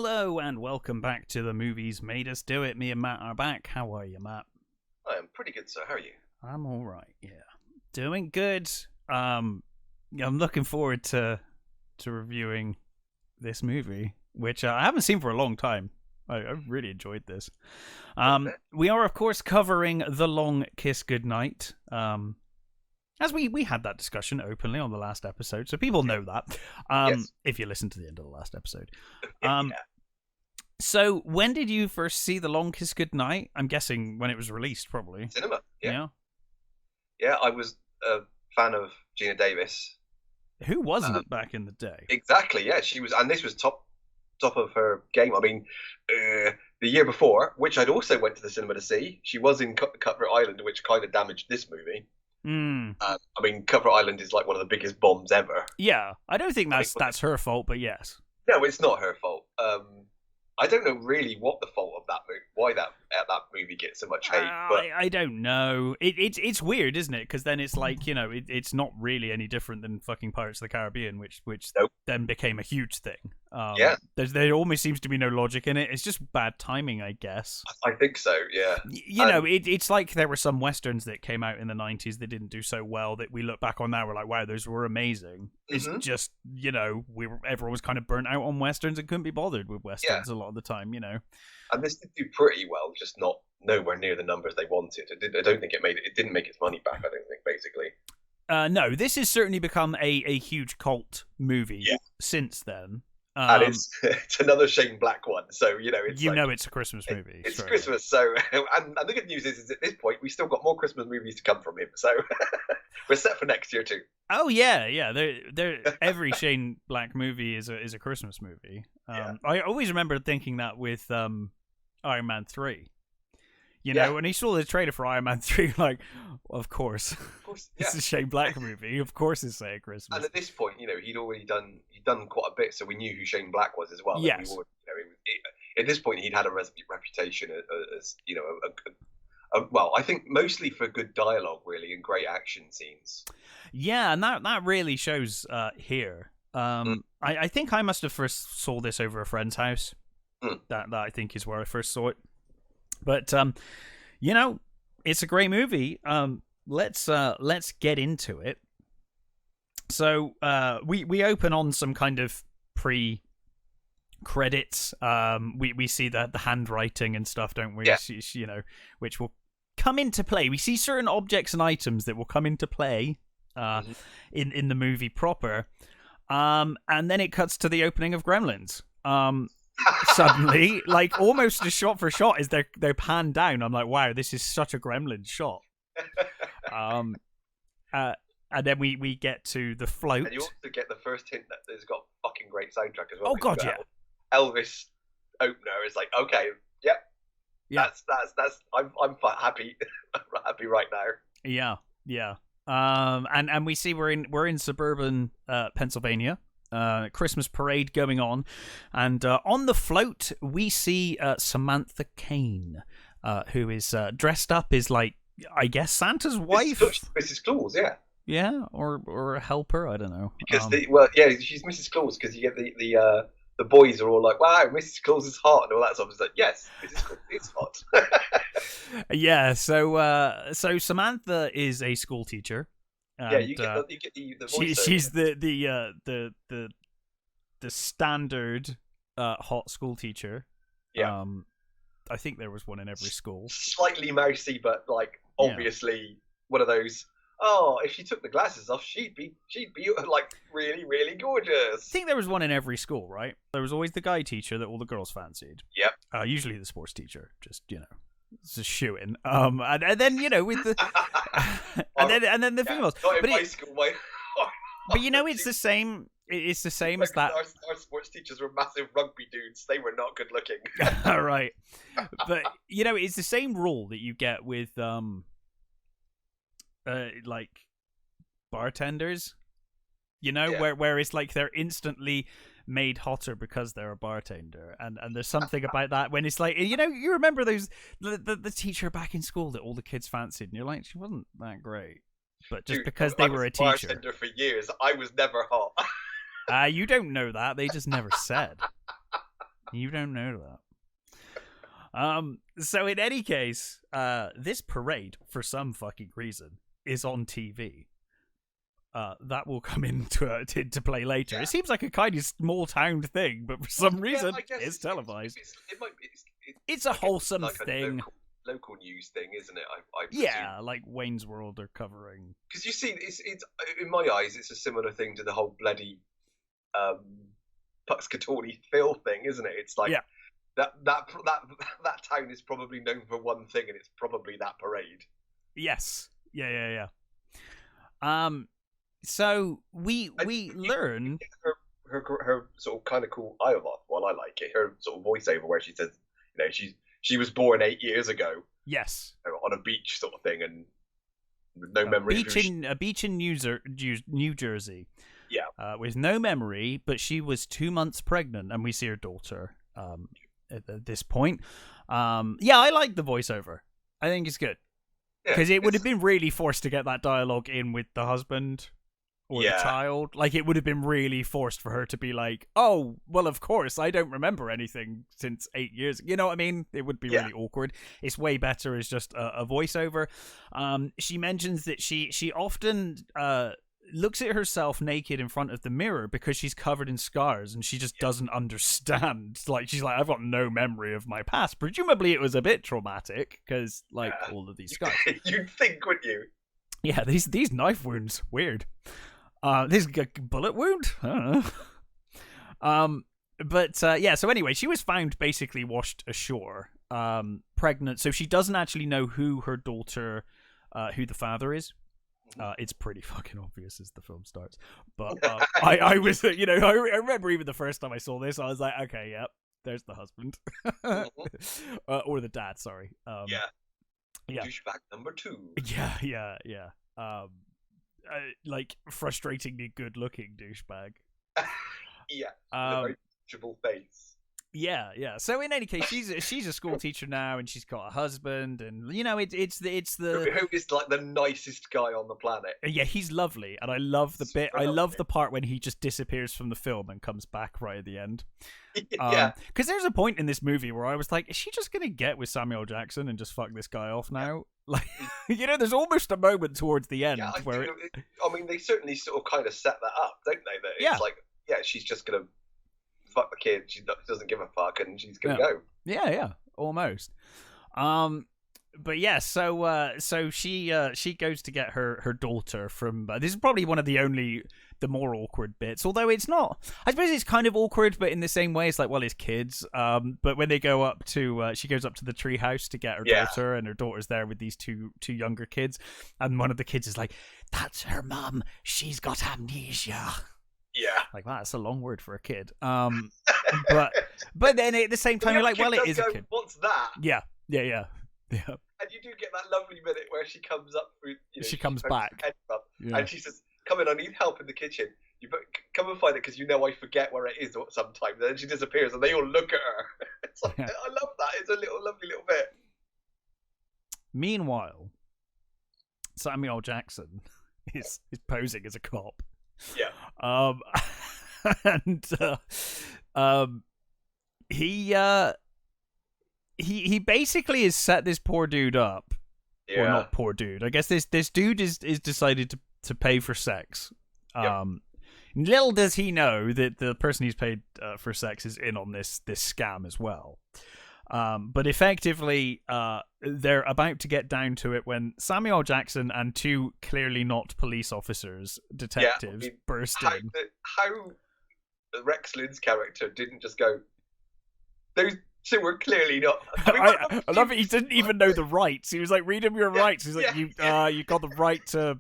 Hello and welcome back to The Movies Made Us Do It. Me and Matt are back. How are you, Matt? I am pretty good, sir. How are you? I'm all right. Yeah, doing good. I'm looking forward to reviewing this movie, which I haven't seen for a long time. I really enjoyed this. We are, of course, covering The Long Kiss Goodnight. As we had that discussion openly on the last episode, so people know that. Yes. If you listen to the end of the last episode. Yeah. So when did you first see The Long Kiss Goodnight? I'm guessing when it was released, probably. Cinema. Yeah, I was a fan of Gina Davis. Who wasn't back in the day? Exactly. Yeah, she was, and this was top of her game. I mean, the year before, which I'd also went to the cinema to see, she was in Cutthroat Island, which kind of damaged this movie. I mean, Cutthroat Island is like one of the biggest bombs ever. Yeah, I don't think that's her fault, but yes. No, it's not her fault. I don't know really what the fault of that movie, why that movie gets so much hate. But I don't know. It's weird, isn't it? Because then it's like, you know, it's not really any different than fucking Pirates of the Caribbean, which Nope. then became a huge thing. Yeah. There almost seems to be no logic in it. It's just bad timing, I guess. I think so. Yeah. You know, it's like there were some westerns that came out in the 90s that didn't do so well that we look back on now, we're like, wow, those were amazing. It's just, you know, everyone was kind of burnt out on westerns and couldn't be bothered with westerns a lot of the time, you know. And this did do pretty well, just not nowhere near the numbers they wanted. I don't think it didn't make its money back. I don't think, basically. No, this has certainly become a huge cult movie since then. And it's another Shane Black one, so you know it's a Christmas movie. It's Christmas, so and the good news is at this point we still got more Christmas movies to come from him, so we're set for next year too. Oh yeah. Every Shane Black movie is a Christmas movie. I always remember thinking that with Iron Man 3. You know, when he saw the trailer for Iron Man 3, like, of course, it's a Shane Black movie. Of course, it's say Christmas. And at this point, you know, he'd done quite a bit, so we knew who Shane Black was as well. Yes. At this point, he'd had a reputation as you know, well, I think mostly for good dialogue, really, and great action scenes. Yeah, and that really shows here. I think I must have first saw this over a friend's house. That I think is where I first saw it. But you know, it's a great movie. Let's get into it. So we open on some kind of pre-credits. We see the handwriting and stuff, don't we? Yeah. You know, which will come into play. We see certain objects and items that will come into play in the movie proper. And then it cuts to the opening of Gremlins. Suddenly, like almost a shot for shot is they're panned down. I'm like, wow, this is such a Gremlin shot. And then we get to the float. And you also get the first hint that it's got fucking great soundtrack as well. Oh god, yeah. Elvis opener is like, okay, yep. Yeah. That's I'm happy. I'm happy right now. Yeah. And we see we're in suburban Pennsylvania. Christmas parade going on, and on the float we see Samantha Kane, who is dressed up as, like, I guess Santa's wife, Mrs. Claus, or a helper, I don't know. Because she's Mrs. Claus, because you get the boys are all like, wow, Mrs. Claus is hot and all that stuff. It's like, yes, Mrs. Claus is hot. Yeah, so Samantha is a school teacher. And, you get the voice. She's the standard hot school teacher. Yeah. I think there was one in every school. Slightly mousy, but like obviously one of those. Oh, if she took the glasses off, she'd be like really, really gorgeous. I think there was one in every school, right? There was always the guy teacher that all the girls fancied. Yep. Usually the sports teacher, just, you know. It's a shoe-in. And then, you know, with the and then the females. Not in my school, but you know, it's the same. It's the same as that. Our sports teachers were massive rugby dudes. They were not good looking. Right. But you know, it's the same rule that you get with like bartenders. You know, where it's like they're instantly made hotter because they're a bartender, and there's something about that when it's like, you know, you remember those the teacher back in school that all the kids fancied, and you're like, she wasn't that great, but just because they were a teacher. Bartender for years, I was never hot. You don't know that, they just never said. You don't know that. So in any case, this parade, for some fucking reason, is on TV. That will come into play later. Yeah. It seems like a kind of small town thing, but for some reason, it's televised. It's a wholesome like thing. Local news thing, isn't it? I yeah, like Wayne's World are covering. Because you see, it's in my eyes, it's a similar thing to the whole bloody Puxcatorny Phil thing, isn't it? It's like that town is probably known for one thing, and it's probably that parade. Yes. Yeah. So we learn her sort of kind of cool Iowa. Well, I like it. Her sort of voiceover where she says, you know, she was born 8 years ago. Yes. On a beach sort of thing, and with no memory. A beach in New Jersey. Yeah. With no memory, but she was 2 months pregnant, and we see her daughter at this point. I like the voiceover. I think it's good. Because it would have been really forced to get that dialogue in with the husband or the child. Like, it would have been really forced for her to be like, oh, well, of course, I don't remember anything since 8 years. You know what I mean? It would be really awkward. It's way better as just a voiceover. She mentions that she often looks at herself naked in front of the mirror because she's covered in scars and she just doesn't understand. Like, she's like, I've got no memory of my past. Presumably it was a bit traumatic because, like, all of these scars. You'd think, wouldn't you? Yeah, these knife wounds, weird. This bullet wound? I don't know. So anyway, she was found basically washed ashore, pregnant. So she doesn't actually know who her daughter, who the father is. It's pretty fucking obvious as the film starts. But I was, I remember even the first time I saw this, I was like, okay, yep, there's the husband. Or the dad, sorry. Yeah. Douchebag number 2. Yeah. Like, frustratingly good-looking douchebag. Yeah. A very touchable face. Yeah. So in any case, she's a school teacher now, and she's got a husband, and it's the who is like the nicest guy on the planet. Yeah, he's lovely, and I love the bit. I love the part when he just disappears from the film and comes back right at the end. Yeah, because there's a point in this movie where I was like, is she just gonna get with Samuel Jackson and just fuck this guy off now? Like, there's almost a moment towards the end where they certainly sort of kind of set that up, don't they? That it's like, she's just gonna fuck the kid. She doesn't give a fuck, and she's gonna go. Yeah, almost. But yeah, so she goes to get her daughter from. This is probably one of the more awkward bits. Although it's not. I suppose it's kind of awkward, but in the same way, it's like, well, it's kids. But when they go up to, she goes up to the treehouse to get her daughter, and her daughter's there with these two younger kids, and one of the kids is like, "That's her mum. She's got amnesia." Yeah, like that's a long word for a kid. But then at the same time, you're like, well, it is a kid. What's that? Yeah. And you do get that lovely minute where she comes up through. She comes back, and she says, "Come in, I need help in the kitchen. You come and find it because I forget where it is sometimes." And then she disappears, and they all look at her. It's like, I love that. It's a lovely little bit. Meanwhile, Samuel Jackson is posing as a cop. Yeah. He basically has set this poor dude up. Yeah. Well, not poor dude. I guess this dude is decided to pay for sex. Little does he know that the person he's paid for sex is in on this scam as well. But effectively, they're about to get down to it when Samuel Jackson and two clearly not police officers, detectives, burst in. How Rex Lynn's character didn't just go, those two were clearly not. I love it. He didn't even know the rights. He was like, read him your rights. He's like, you got the right to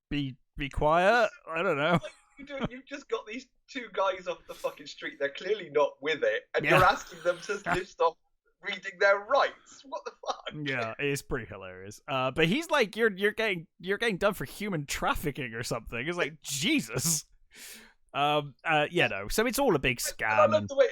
be quiet. I don't know. You've just got these two guys off the fucking street. They're clearly not with it, and you're asking them to list off reading their rights. What the fuck? Yeah, it is pretty hilarious. But he's like, you're getting done for human trafficking or something. It's like, Jesus. No. So it's all a big scam. I love the way,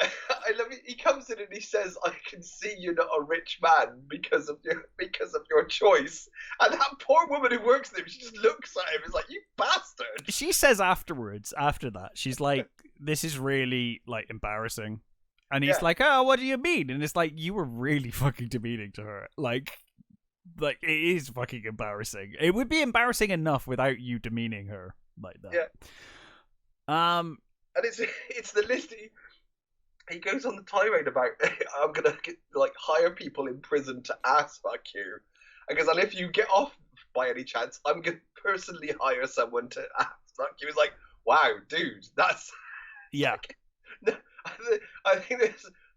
I love it. He comes in and he says, "I can see you're not a rich man because of your choice." And that poor woman who works with him, she just looks at him. It's like, you bastard. She says after that, she's like, "This is really like embarrassing." And he's like, oh, what do you mean? And it's like, you were really fucking demeaning to her. Like it is fucking embarrassing. It would be embarrassing enough without you demeaning her like that. Yeah. And it's the list. He goes on the tirade about I'm gonna hire people in prison to ass fuck you. And goes, and if you get off by any chance, I'm gonna personally hire someone to ass fuck you. It's like, wow, dude, that's I think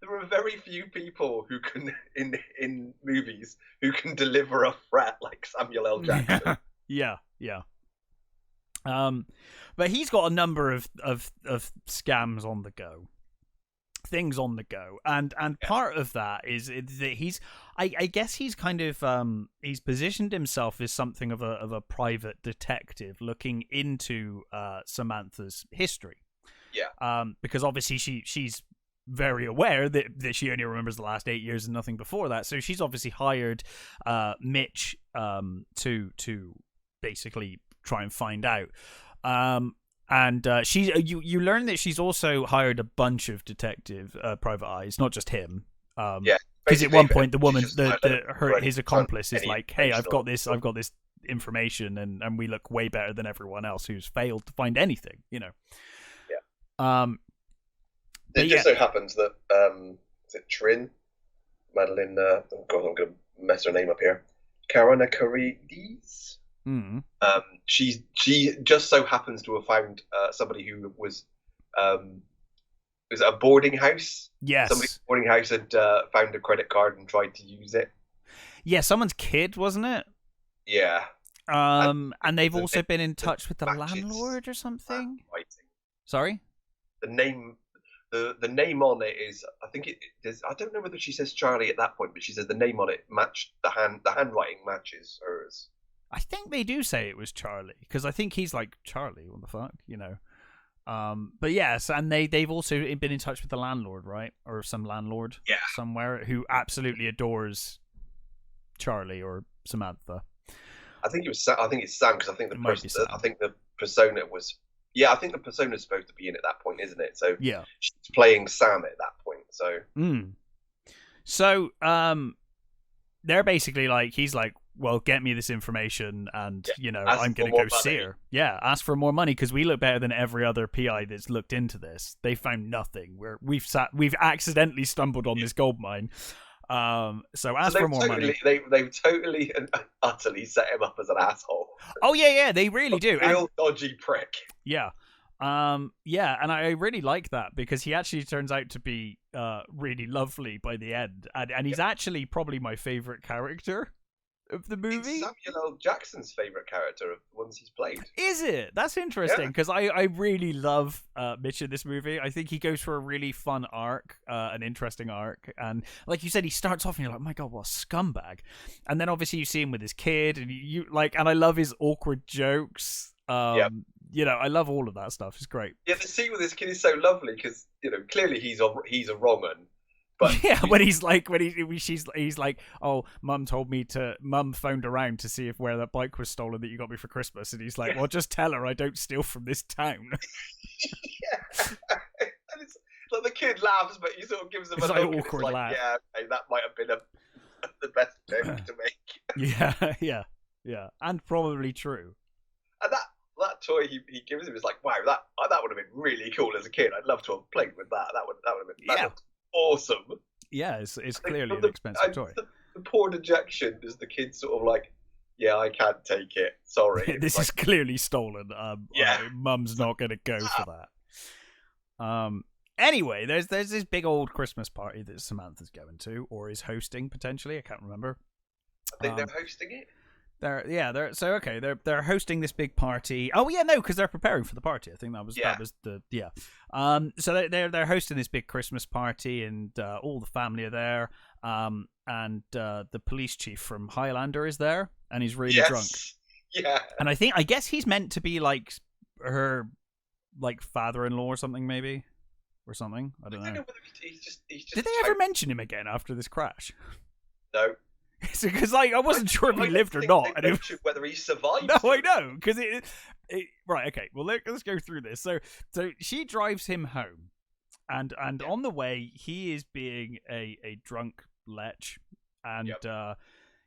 there are very few people who can in movies who can deliver a threat like Samuel L. Jackson. Yeah. But he's got a number of scams on the go, things on the go, and part of that is that he's I guess he's kind of he's positioned himself as something of a private detective looking into Samantha's history. Yeah. Because obviously she's very aware that she only remembers the last 8 years and nothing before that, so she's obviously hired Mitch to basically try and find out. And you learn that she's also hired a bunch of detective private eyes, not just him. Because at one point the woman, his accomplice is like, "Hey, I've got this information, and we look way better than everyone else who's failed to find anything." Yeah. It just so happens that is it Trin, Madeline? Oh God, I'm going to mess her name up here. Karanakarides. She just so happens to have found somebody who was it a boarding house. Yes, somebody at a boarding house had found a credit card and tried to use it. Yeah, someone's kid, wasn't it? Yeah. And they've also been in touch with the landlord or something. Sorry. The name on it is, I think I don't know whether she says Charlie at that point, but she says the name on it matched the handwriting matches hers. I think they do say it was Charlie, because I think he's like, Charlie, what the fuck, you know? But yes, and they've also been in touch with the landlord, right? Or some landlord somewhere who absolutely adores Charlie or Samantha. I think it's Sam, because I think the persona was. Yeah, I think the persona's supposed to be in at that point, isn't it? So yeah, she's playing Sam at that point. So So they're basically like, he's like, well, get me this information, and I'm going to go see her. Yeah, ask for more money, because we look better than every other PI that's looked into this. They found nothing. We've accidentally stumbled on this gold mine. So ask for more money. They've totally and utterly set him up as an asshole. Oh yeah, they really do. Real dodgy prick. Yeah. And I really like that, because he actually turns out to be really lovely by the end, and he's actually probably my favorite character of the movie. It's Samuel L. Jackson's favorite character of the ones he's played. Is it? That's interesting, because I really love Mitch in this movie. I think he goes for a really fun arc, an interesting arc, and like you said, he starts off and you're like, my God, what a scumbag, and then obviously you see him with his kid, and and I love his awkward jokes. I love all of that stuff. It's great. Yeah, the scene with this kid is so lovely, because clearly he's a wrong un. But yeah, he's like, oh, mum phoned around to see where that bike was stolen that you got me for Christmas, and he's like, well, just tell her I don't steal from this town. Yeah, and it's like the kid laughs, but he sort of gives him an awkward laugh. Yeah, okay, that might have been the best joke to make. Yeah, and probably true. And that toy he gives him is like, wow, that would have been really cool as a kid. I'd love to have played with that. That would have been awesome. Yeah, it's clearly an expensive toy. The poor dejection is the kid sort of like, yeah, I can't take it. Sorry. This is clearly stolen. Mum's not going to go for that. Anyway, there's this big old Christmas party that Samantha's going to, or is hosting potentially. I can't remember. I think they're hosting it. They're hosting this big party. Oh yeah, no, because they're preparing for the party. I think that was So they're hosting this big Christmas party, and all the family are there. And the police chief from Highlander is there, and he's really drunk. Yeah. And I guess he's meant to be like her, like father-in-law or something, maybe, or something. I don't know whether he's just Did they ever mention him again after this crash? No. Because I wasn't sure if he lived or not, and whether he survived. No, I know, because right. Okay, well let's go through this. So she drives him home, And on the way, he is being a drunk lech, and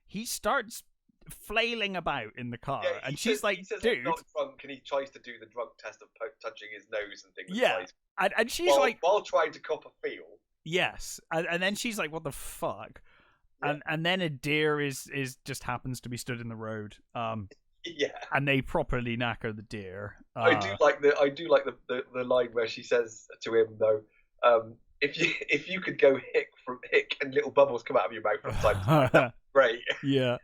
he starts flailing about in the car, and she's like, "Dude, I'm not drunk," and he tries to do the drunk test of touching his nose and things. Yeah, and she's like, while trying to cop a feel. Yes, and then she's like, "What the fuck?" Yeah. And then a deer is just happens to be stood in the road. And they properly knacker the deer. I do like the line where she says to him though, if you could go hick and little bubbles come out of your mouth from time to time, great. Yeah.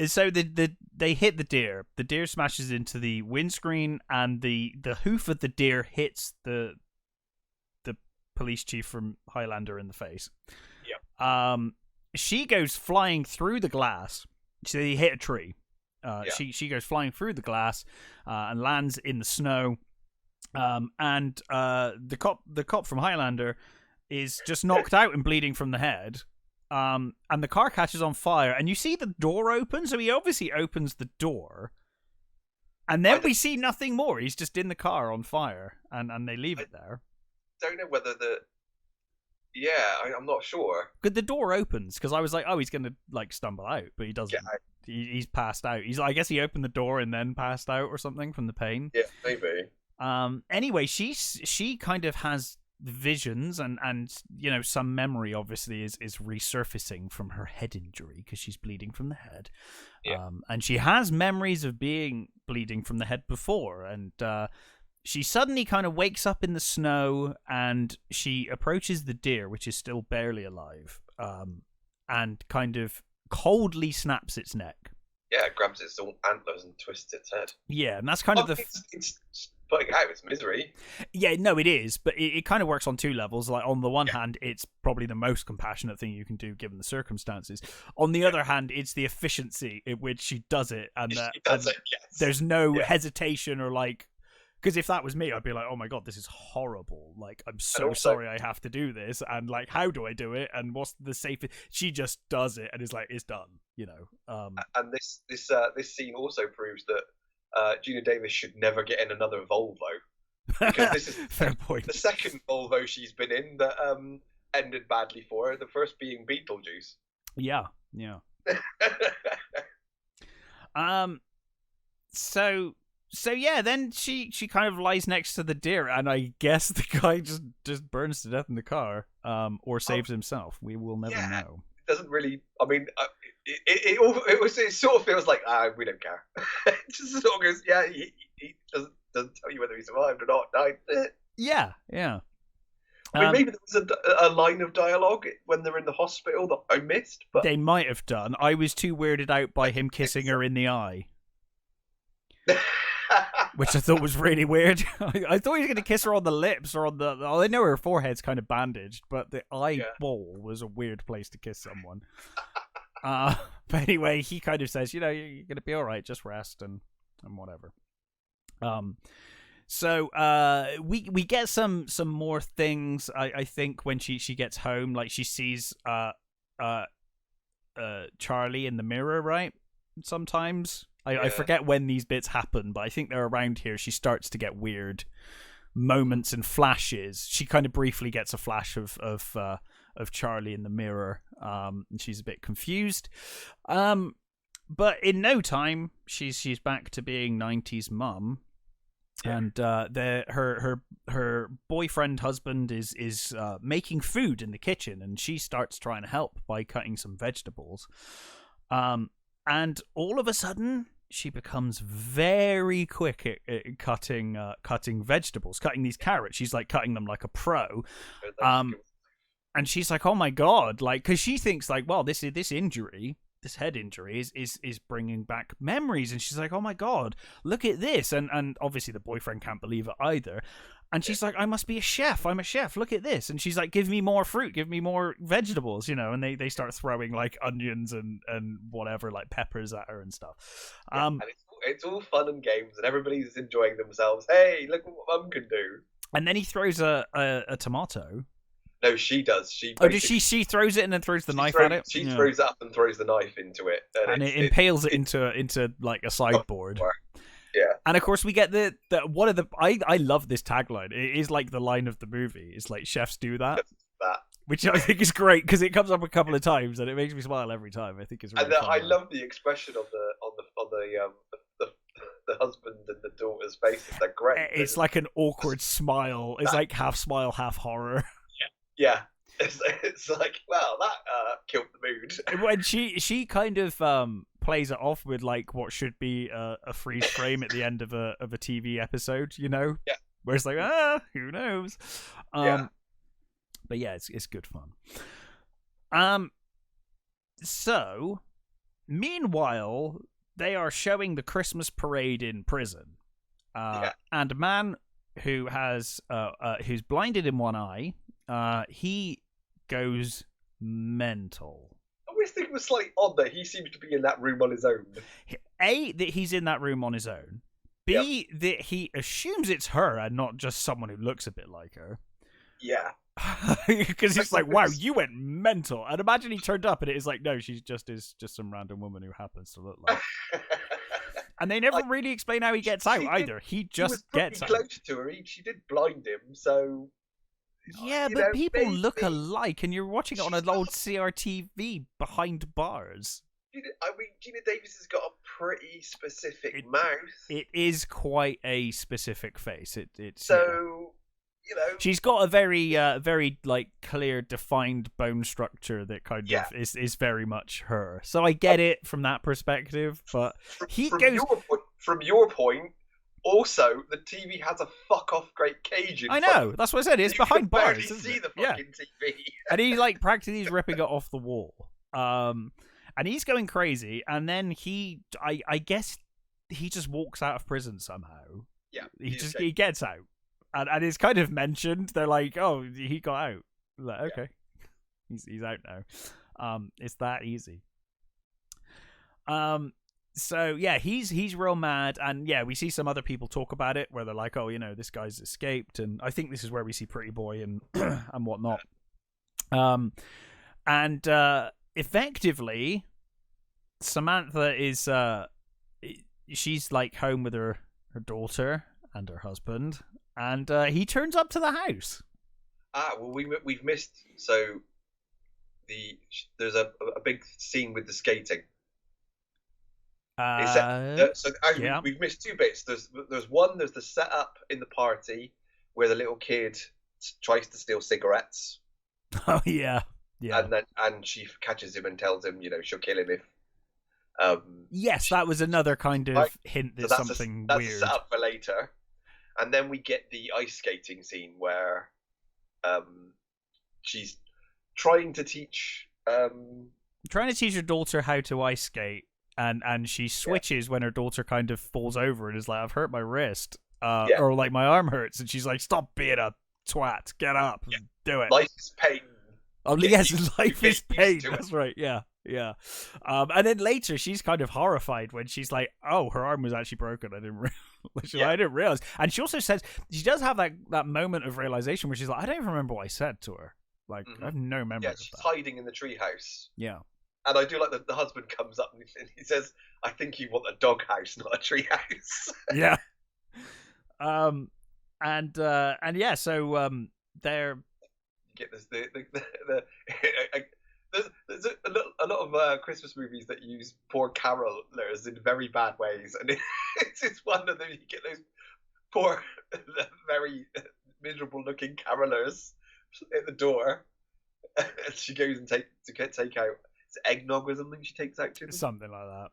So they hit the deer. The deer smashes into the windscreen, and the hoof of the deer hits the police chief from Highlander in the face. Yeah. She goes flying through the glass. So they hit a tree. She goes flying through the glass and lands in the snow. And the cop from Highlander is just knocked out and bleeding from the head. And the car catches on fire, and you see the door open. So he obviously opens the door, and then we see nothing more. He's just in the car on fire, and they leave it there. Don't know whether I'm not sure. But the door opens, because I was like, oh, he's gonna like stumble out, but he doesn't. He's passed out. I guess he opened the door and then passed out or something from the pain. Yeah, maybe. Anyway, she kind of has visions, and you know, some memory obviously is resurfacing from her head injury because she's bleeding from the head. And she has memories of being bleeding from the head before, and she suddenly kind of wakes up in the snow, and she approaches the deer, which is still barely alive, and kind of coldly snaps its neck. Yeah, it grabs its own antlers and twists its head. Yeah, and that's kind of it's putting out its misery. Yeah, no, it is, but it kind of works on two levels. Like, on the one hand, it's probably the most compassionate thing you can do given the circumstances. On the other hand, it's the efficiency at which she does it, and there's no hesitation or like. Because if that was me, I'd be like, oh my god, this is horrible. Like, I'm so sorry I have to do this. And, like, how do I do it? And what's the safest? She just does it and is like, it's done, you know. And this scene also proves that Gina Davis should never get in another Volvo. Because this is fair point. The second Volvo she's been in that ended badly for her. The first being Beetlejuice. Yeah. So yeah, then she kind of lies next to the deer, and I guess the guy just burns to death in the car, or saves himself. We will never know. It doesn't really. I mean, it sort of feels like we don't care. It just sort of goes, yeah. He doesn't tell you whether he survived or not. Yeah. I mean, maybe there was a line of dialogue when they're in the hospital that I missed, but they might have done. I was too weirded out by him kissing her in the eye. Which I thought was really weird. I thought he was going to kiss her on the lips or on the. I know her forehead's kind of bandaged, but the eyeball was a weird place to kiss someone. But anyway, he kind of says, you know, you're going to be all right, just rest and whatever. So we get some more things. I think when she gets home, like she sees Charlie in the mirror, right? Sometimes. I forget when these bits happen, but I think they're around here. She starts to get weird moments and flashes. She kind of briefly gets a flash of Charlie in the mirror, and she's a bit confused. But in no time, she's back to being 90s mum, and her boyfriend husband is making food in the kitchen, and she starts trying to help by cutting some vegetables. And all of a sudden, she becomes very quick at cutting vegetables, cutting these carrots. She's like cutting them like a pro. And she's like, oh my god, like, because she thinks like, well, this injury, this head injury is bringing back memories. And she's like, oh my god, look at this. And obviously the boyfriend can't believe it either. And she's like, I must be a chef. I'm a chef. Look at this. And she's like, give me more fruit. Give me more vegetables, you know. And they start throwing like onions and whatever, like peppers at her and stuff. And it's all fun and games, and everybody's enjoying themselves. Hey, look what Mum can do. And then he throws a tomato. No, she does. She throws it and then throws the knife at it? She throws it up and throws the knife into it. And it impales it into like a sideboard. Yeah. And of course we get the one of the I love this tagline. It is like the line of the movie. It's like, chefs do that. Which I think is great because it comes up a couple of times and it makes me smile every time. I think it's really fun. I love the expression of the husband and the daughter's faces. They're great. It's like an awkward smile. It's like half smile, half horror. Yeah. It's like, wow, that killed the mood. When she kind of plays it off with like what should be a freeze frame at the end of a TV episode, you know? Yeah. Where it's like, who knows? But yeah, it's good fun. So meanwhile, they are showing the Christmas parade in prison. And a man who has who's blinded in one eye, he goes mental. I always think it was slightly odd that he seems to be in that room on his own. A, that he's in that room on his own. B, that he assumes it's her and not just someone who looks a bit like her. Yeah. Because it's like, wow, you went mental. And imagine he turned up and it is like, no, she's just some random woman who happens to look like. And they never really explain how he gets out either. He just gets out. Close to her. She did blind him, so. Yeah, but people look alike, and you're watching it on an old CRTV behind bars. I mean, Gina Davis has got a pretty specific mouth. It is quite a specific face. It's so. You know, she's got a very like clear, defined bone structure that kind of is very much her. So I get it from that perspective, but from your point. Also, the TV has a fuck off great cage. I know, that's what I said. It's behind bars. You can barely see the fucking TV, and he like practically is ripping it off the wall. And he's going crazy. And then I guess he just walks out of prison somehow. Yeah, he gets out. And it's kind of mentioned. They're like, "Oh, he got out." Like, okay, he's out now. It's that easy. So yeah, he's real mad, and yeah, we see some other people talk about it where they're like, "Oh, you know, this guy's escaped," and I think this is where we see Pretty Boy and and whatnot. And effectively, Samantha is she's like home with her daughter and her husband. And he turns up to the house. Well, we've missed. So there's a big scene with the skating. We've missed two bits. There's the setup in the party where the little kid tries to steal cigarettes. Oh yeah. And she catches him and tells him, you know, she'll kill him if. Yes, that was another kind of hint that something weird. That's a setup for later. And then we get the ice skating scene where she's trying to teach her daughter how to ice skate, and she switches when her daughter kind of falls over and is like, "I've hurt my wrist," or like my arm hurts, and she's like, "Stop being a twat, get up, and do it." Life is pain. Oh yes, life is pain. That's right. Yeah. And then later she's kind of horrified when she's like, "Oh, her arm was actually broken. I didn't realize." And she also says she does have that moment of realization where she's like, "I don't even remember what I said to her. Like, I have no memory." Yeah, she's hiding in the treehouse. Yeah. And I do like that the husband comes up and he says, "I think you want a doghouse, not a treehouse." Yeah. And yeah, so they're. You get this there's a lot of Christmas movies that use poor carolers in very bad ways, and it's just one of them. You get those poor, very miserable-looking carolers at the door, and she goes and take out eggnog or something. She takes out to them. Something like that.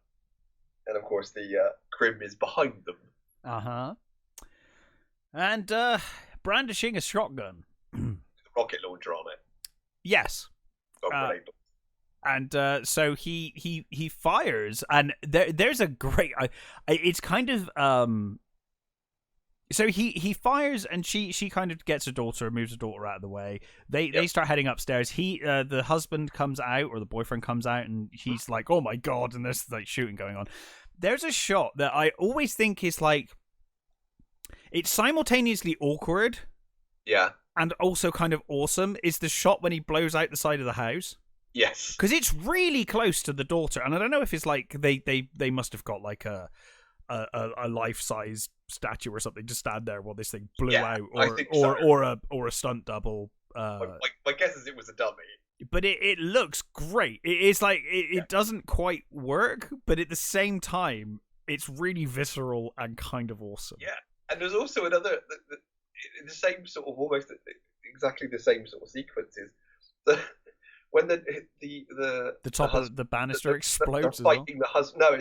And of course, the crim is behind them. And brandishing a shotgun. Rocket launcher on it. Yes. And so he fires, and there's a great. It's kind of So he fires, and she kind of gets her daughter, moves her daughter out of the way. They start heading upstairs. The husband comes out, or the boyfriend comes out, and he's like, "Oh my god!" And there's like shooting going on. There's a shot that I always think is like, it's simultaneously awkward, and also kind of awesome. Is the shot when he blows out the side of the house? Yes, because it's really close to the daughter, and I don't know if it's like they must have got like a a life-size statue or something to stand there while this thing blew out, or a stunt double. My guess is it was a dummy. But it looks great. It's like it doesn't quite work, but at the same time, it's really visceral and kind of awesome. Yeah, and there's also another the same sort of almost exactly the same sort of sequences. When the top of the banister explodes. They're fighting the husband. No,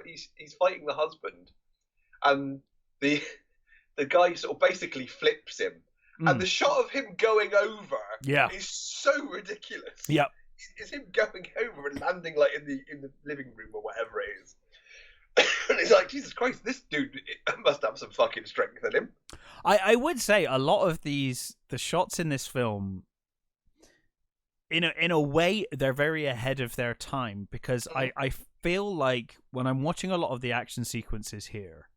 he's fighting the husband, and the guy sort of basically flips him. And the shot of him going over is so ridiculous. Yep. It's him going over and landing like in the living room or whatever it is. And it's like, Jesus Christ, this dude must have some fucking strength in him. I would say a lot of the shots in this film, in a way, they're very ahead of their time, because I feel like when I'm watching a lot of the action sequences here,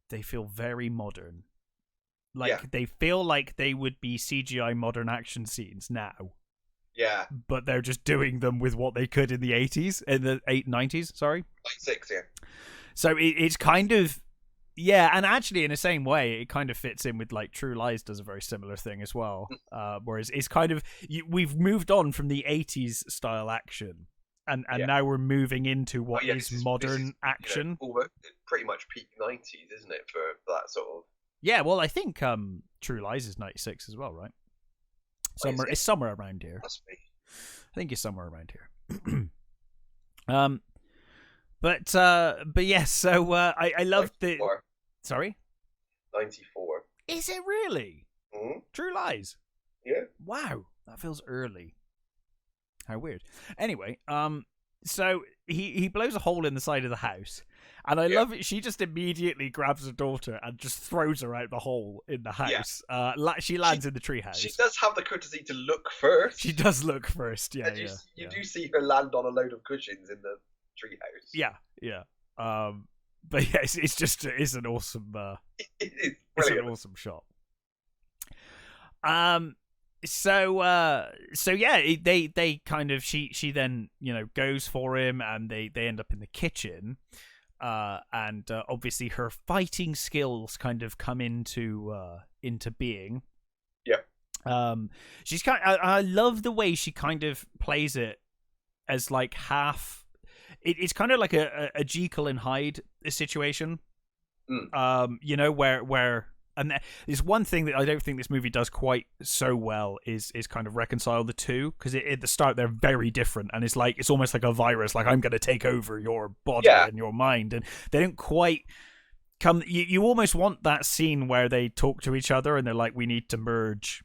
they feel very modern. They feel like they would be CGI modern action scenes now. Yeah. But they're just doing them with what they could in the 80s, in the 90s, sorry. 96, yeah. So it's kind of, and actually in the same way, it kind of fits in with like True Lies does a very similar thing as well. Whereas it's kind of, we've moved on from the 80s style action. And now we're moving into what is modern action. Pretty much peak 90s, isn't it, for that sort of... Yeah, well, I think True Lies is 96 as well, right? It's somewhere around here. Must be. I think it's somewhere around here. But yes, so I love the... Sorry? 94. Is it really? Mm-hmm. True Lies? Yeah. Wow, that feels early. How weird. Anyway, so he blows a hole in the side of the house. And I love it. She just immediately grabs her daughter and just throws her out the hole in the house. Yeah. She lands in the treehouse. She does have the courtesy to look first. She does look first, yeah. You do see her land on a load of cushions in the treehouse. Yeah. But yeah, it's an awesome. It's an awesome shot. So yeah, they kind of she then goes for him, and they end up in the kitchen. And obviously her fighting skills kind of come into being. Yeah. She's I love the way she kind of plays it as like half. It's kind of like a Jekyll and Hyde situation. Where. And there's one thing that I don't think this movie does quite so well is kind of reconcile the two, because at the start they're very different, and it's almost like a virus, like I'm going to take over your body and your mind, and they don't quite come. You almost want that scene where they talk to each other and they're like, we need to merge.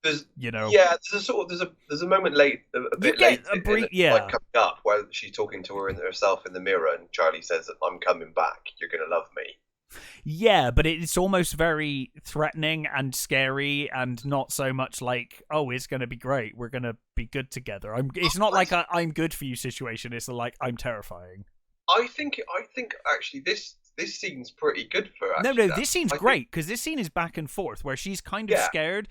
There's a moment late, a bit late, coming up where she's talking to herself in the mirror, and Charlie says, "I'm coming back. You're going to love me." Yeah, but it's almost very threatening and scary, and not so much like, oh, it's going to be great, we're going to be good together. It's not like a I'm good for you situation. It's like I'm terrifying. I think actually this scene's pretty good for. This scene's great, because this scene is back and forth where she's kind of scared,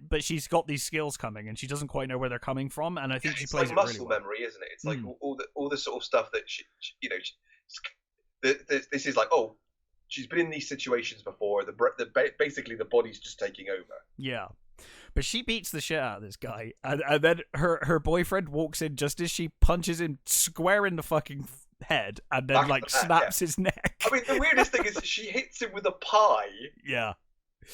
but she's got these skills coming, and she doesn't quite know where they're coming from, and I think she plays like it muscle really well. memory, isn't it? It's like all the sort of stuff that she this is like, oh, she's been in these situations before. Basically the body's just taking over. Yeah. But she beats the shit out of this guy, and then her boyfriend walks in just as she punches him square in the fucking head, and then snaps his neck. I mean, the weirdest thing is she hits him with a pie. Yeah.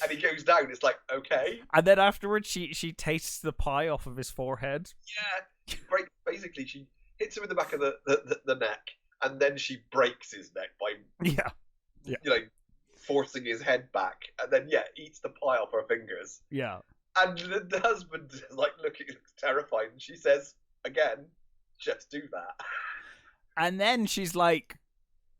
And he goes down. It's like, okay. And then afterwards, she tastes the pie off of his forehead. Yeah. Basically, she hits him in the back of the neck, and then she breaks his neck by forcing his head back, and then eats the pie off her fingers. Yeah. And the husband is looks terrified, and she says again, "Just do that." And then she's like,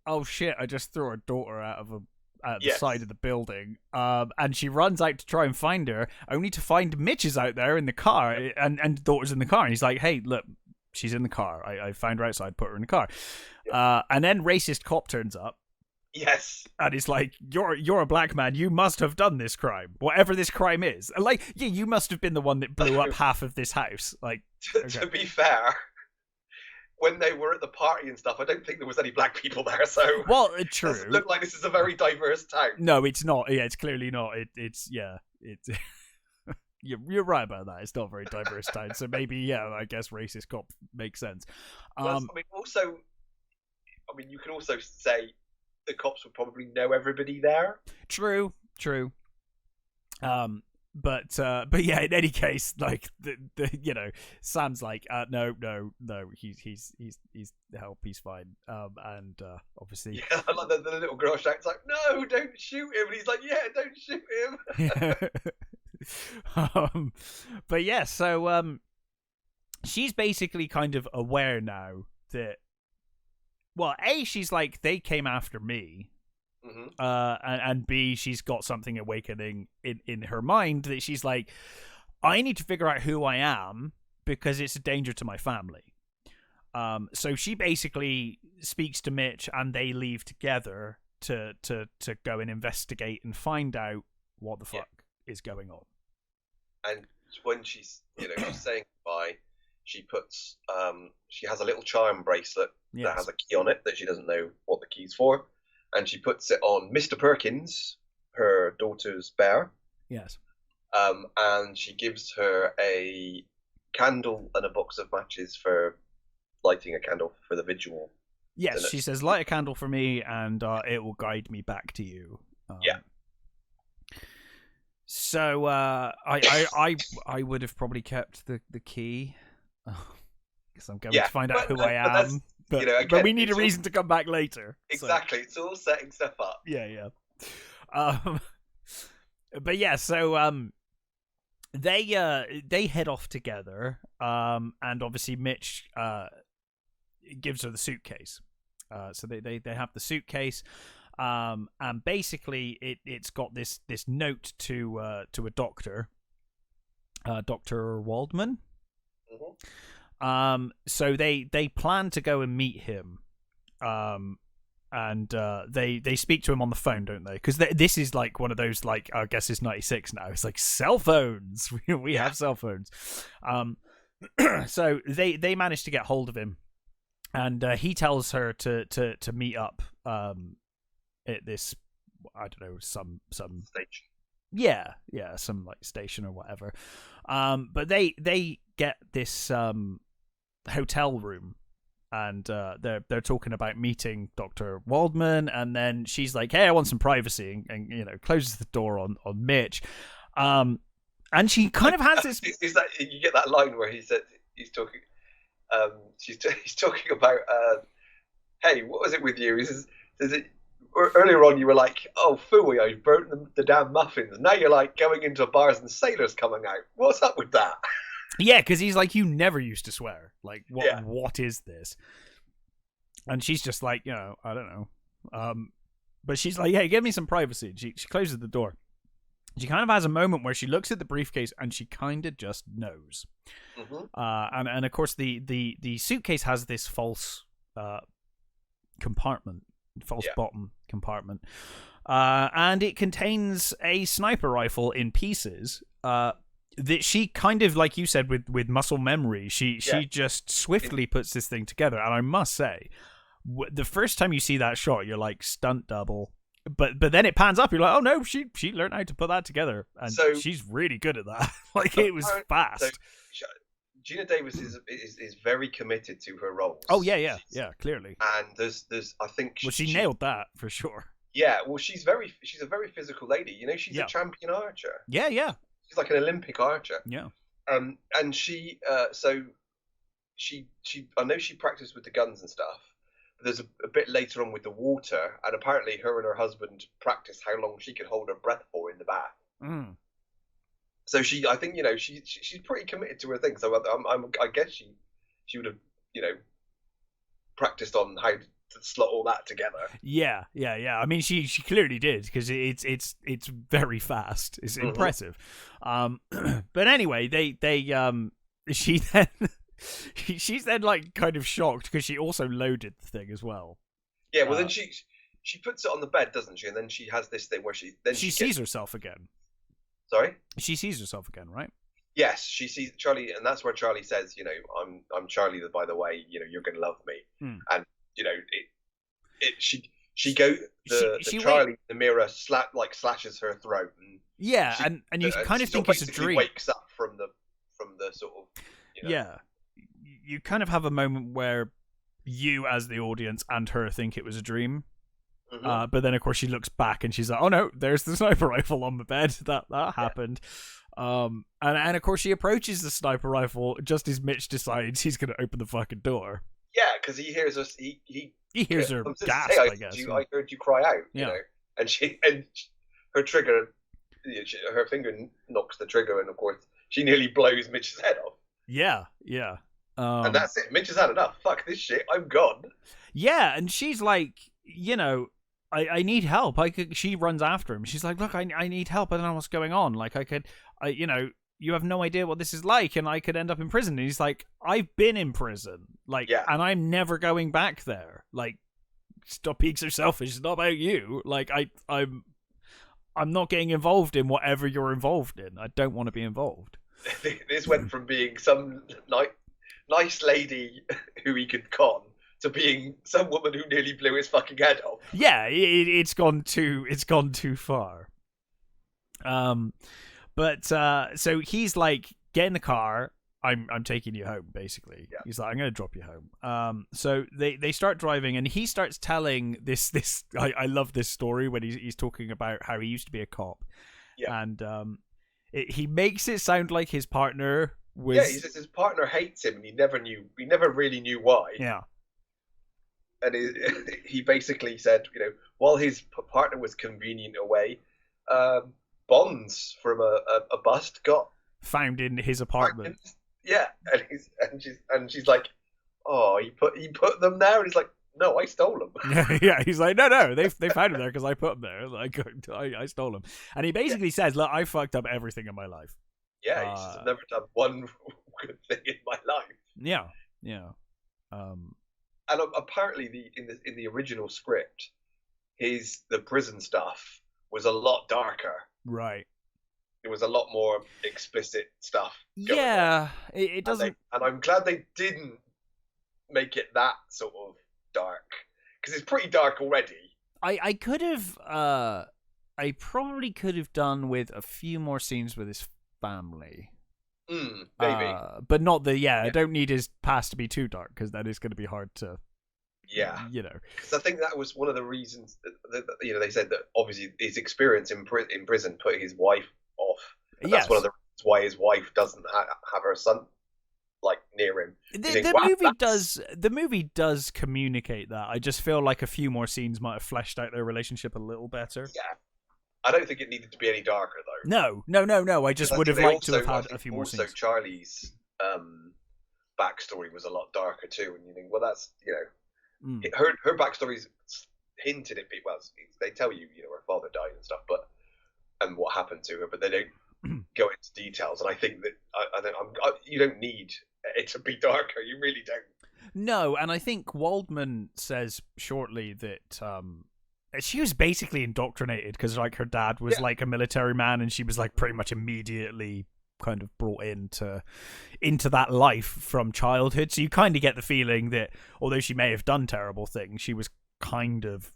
"Oh shit! I just threw her daughter out the side of the building." And she runs out to try and find her, only to find Mitch is out there in the car, and daughter's in the car. And he's like, "Hey, look, she's in the car. I found her outside, put her in the car." And then racist cop turns up. Yes. And he's like, you're a black man. You must have done this crime, whatever this crime is. Like, you must have been the one that blew up half of this house. Like, to be fair, when they were at the party and stuff, I don't think there was any black people there. So well, true. It doesn't look like this is a very diverse town. No, it's not. Yeah, it's clearly not. It's You're right about that. It's not a very diverse town, so maybe I guess racist cop makes sense. I mean, you can also say the cops would probably know everybody there. True. But yeah, in any case, like the Sam's like, no, he's help, he's fine. And obviously, yeah, I like the little girl shouts like, no, don't shoot him, and he's like, yeah, don't shoot him. But yeah, so she's basically kind of aware now that, well, A, she's like, they came after me. Mm-hmm. And B, she's got something awakening in her mind that she's like, I need to figure out who I am because it's a danger to my family. So she basically speaks to Mitch, and they leave together to go and investigate and find out what the fuck is going on. And when she's she's saying goodbye, she puts she has a little charm bracelet that has a key on it that she doesn't know what the key's for. And she puts it on Mr. Perkins, her daughter's bear. Yes. And she gives her a candle and a box of matches for lighting a candle for the vigil. Yes, she says, light a candle for me and it will guide me back to you. Yeah. So I would have probably kept the key. Because I'm going to find out who I am. But, again, but we need a reason to come back later. Exactly, so. It's all setting stuff up. Yeah. But yeah, so they head off together, and obviously Mitch gives her the suitcase. So they have the suitcase, and basically it's got this note to a doctor, Dr. Waldman. Mm-hmm. So they plan to go and meet him, and they speak to him on the phone, don't they? Because this is like one of those, like, I guess it's 96 now. It's like cell phones. We have cell phones. So they manage to get hold of him, and he tells her to meet up at this, I don't know, some station. Yeah, some like station or whatever. But they get this hotel room, and they're talking about meeting Dr. Waldman, and then she's like, hey, I want some privacy, and closes the door on Mitch. And she kind of has this. Is that, you get that line where he said he's talking, he's talking about, hey, what was it with you? He says it. Earlier on, you were like, "Oh, phooey, I burnt the damn muffins." Now you're like going into bars and sailors coming out. What's up with that? Yeah, because he's like, "You never used to swear. Like, what is this?" And she's just like, I don't know. But she's like, "Hey, give me some privacy." She closes the door. She kind of has a moment where she looks at the briefcase and she kind of just knows. Mm-hmm. And of course the suitcase has this false compartment. Bottom compartment, and it contains a sniper rifle in pieces that she kind of, like you said, with muscle memory, she just swiftly puts this thing together. And I must say, the first time you see that shot, you're like, stunt double, but then it pans up, you're like, oh no, she learned how to put that together, and so, she's really good at that. Like, it was fast. So, Gina Davis is very committed to her roles. Oh yeah, clearly. And there's I think she nailed that for sure. Yeah, well, she's a very physical lady. She's a champion archer. Yeah. She's like an Olympic archer. Yeah. And she she I know she practiced with the guns and stuff. But there's a bit later on with the water, and apparently her and her husband practiced how long she could hold her breath for in the bath. Mm. So I think she's pretty committed to her thing. So I guess she would have practiced on how to slot all that together. Yeah. I mean, she clearly did, because it's very fast. It's impressive. But anyway, she's then like kind of shocked because she also loaded the thing as well. Yeah. Well, then she puts it on the bed, doesn't she? And then she has this thing where she sees herself again. Sorry? She sees herself again, right? Yes, she sees Charlie, and that's where Charlie says, I'm Charlie. By the way, you're gonna love me, and she go the Charlie in the mirror slashes her throat, and yeah, and you kind of think it's a dream. Wakes up from the sort of yeah, you kind of have a moment where you as the audience and her think it was a dream. But then of course she looks back and she's like, oh no, there's the sniper rifle on the bed. That happened. And of course she approaches the sniper rifle just as Mitch decides he's going to open the fucking door. Yeah, because he hears us. He hears her gasp. Hey, I guess. I heard you cry out. Yeah. And her trigger, her finger knocks the trigger, and of course she nearly blows Mitch's head off. Yeah. And that's it. Mitch has had enough. Fuck this shit. I'm gone. Yeah, and she's like, I need help. She runs after him. She's like, look, I need help. I don't know what's going on. Like, you have no idea what this is like, and I could end up in prison. And he's like, I've been in prison, like, and I'm never going back there. Like, stop being so selfish. It's not about you. Like, I'm not getting involved in whatever you're involved in. I don't want to be involved. This went from being some nice lady who he could con to being some woman who nearly blew his fucking head off. Yeah, it's gone too far. But so he's like, get in the car. I'm taking you home, basically. Yeah. He's like, I'm going to drop you home. So they start driving, and he starts telling this. I love this story when he's talking about how he used to be a cop. Yeah. And he makes it sound like his partner was. Yeah, he says his partner hates him, and he never really knew why. Yeah. And he basically said, while his partner was convenient away, bonds from a bust got found in his apartment. Yeah, and she's like, oh, he put them there, and he's like, no, I stole them. Yeah, he's like, no, they found them there because I put them there. Like, I stole them, and he basically says, look, I fucked up everything in my life. Yeah, he says, I've never done one good thing in my life. Yeah. And apparently, in the original script, the prison stuff was a lot darker. Right. It was a lot more explicit stuff. Yeah, it doesn't. And I'm glad they didn't make it that sort of dark, because it's pretty dark already. I could have. I probably could have done with a few more scenes with his family. Maybe. But not the. Yeah, I don't need his past to be too dark, because that is going to be hard to. Yeah. Because I think that was one of the reasons that they said that obviously his experience in prison put his wife off. And that's one of the reasons why his wife doesn't have her son near him. The movie does communicate that. I just feel like a few more scenes might have fleshed out their relationship a little better. Yeah. I don't think it needed to be any darker though. No. I just would have liked to have had a few more scenes. Also, Charlie's backstory was a lot darker too, and you think, well, that's her backstory's hinted at people. Well, they tell you, her father died and stuff, and what happened to her, but they don't go into details. And I think that you don't need it to be darker. You really don't. No, and I think Waldman says shortly that she was basically indoctrinated because her dad was like a military man, and she was like pretty much immediately kind of brought into that life from childhood. So you kind of get the feeling that although she may have done terrible things, she was kind of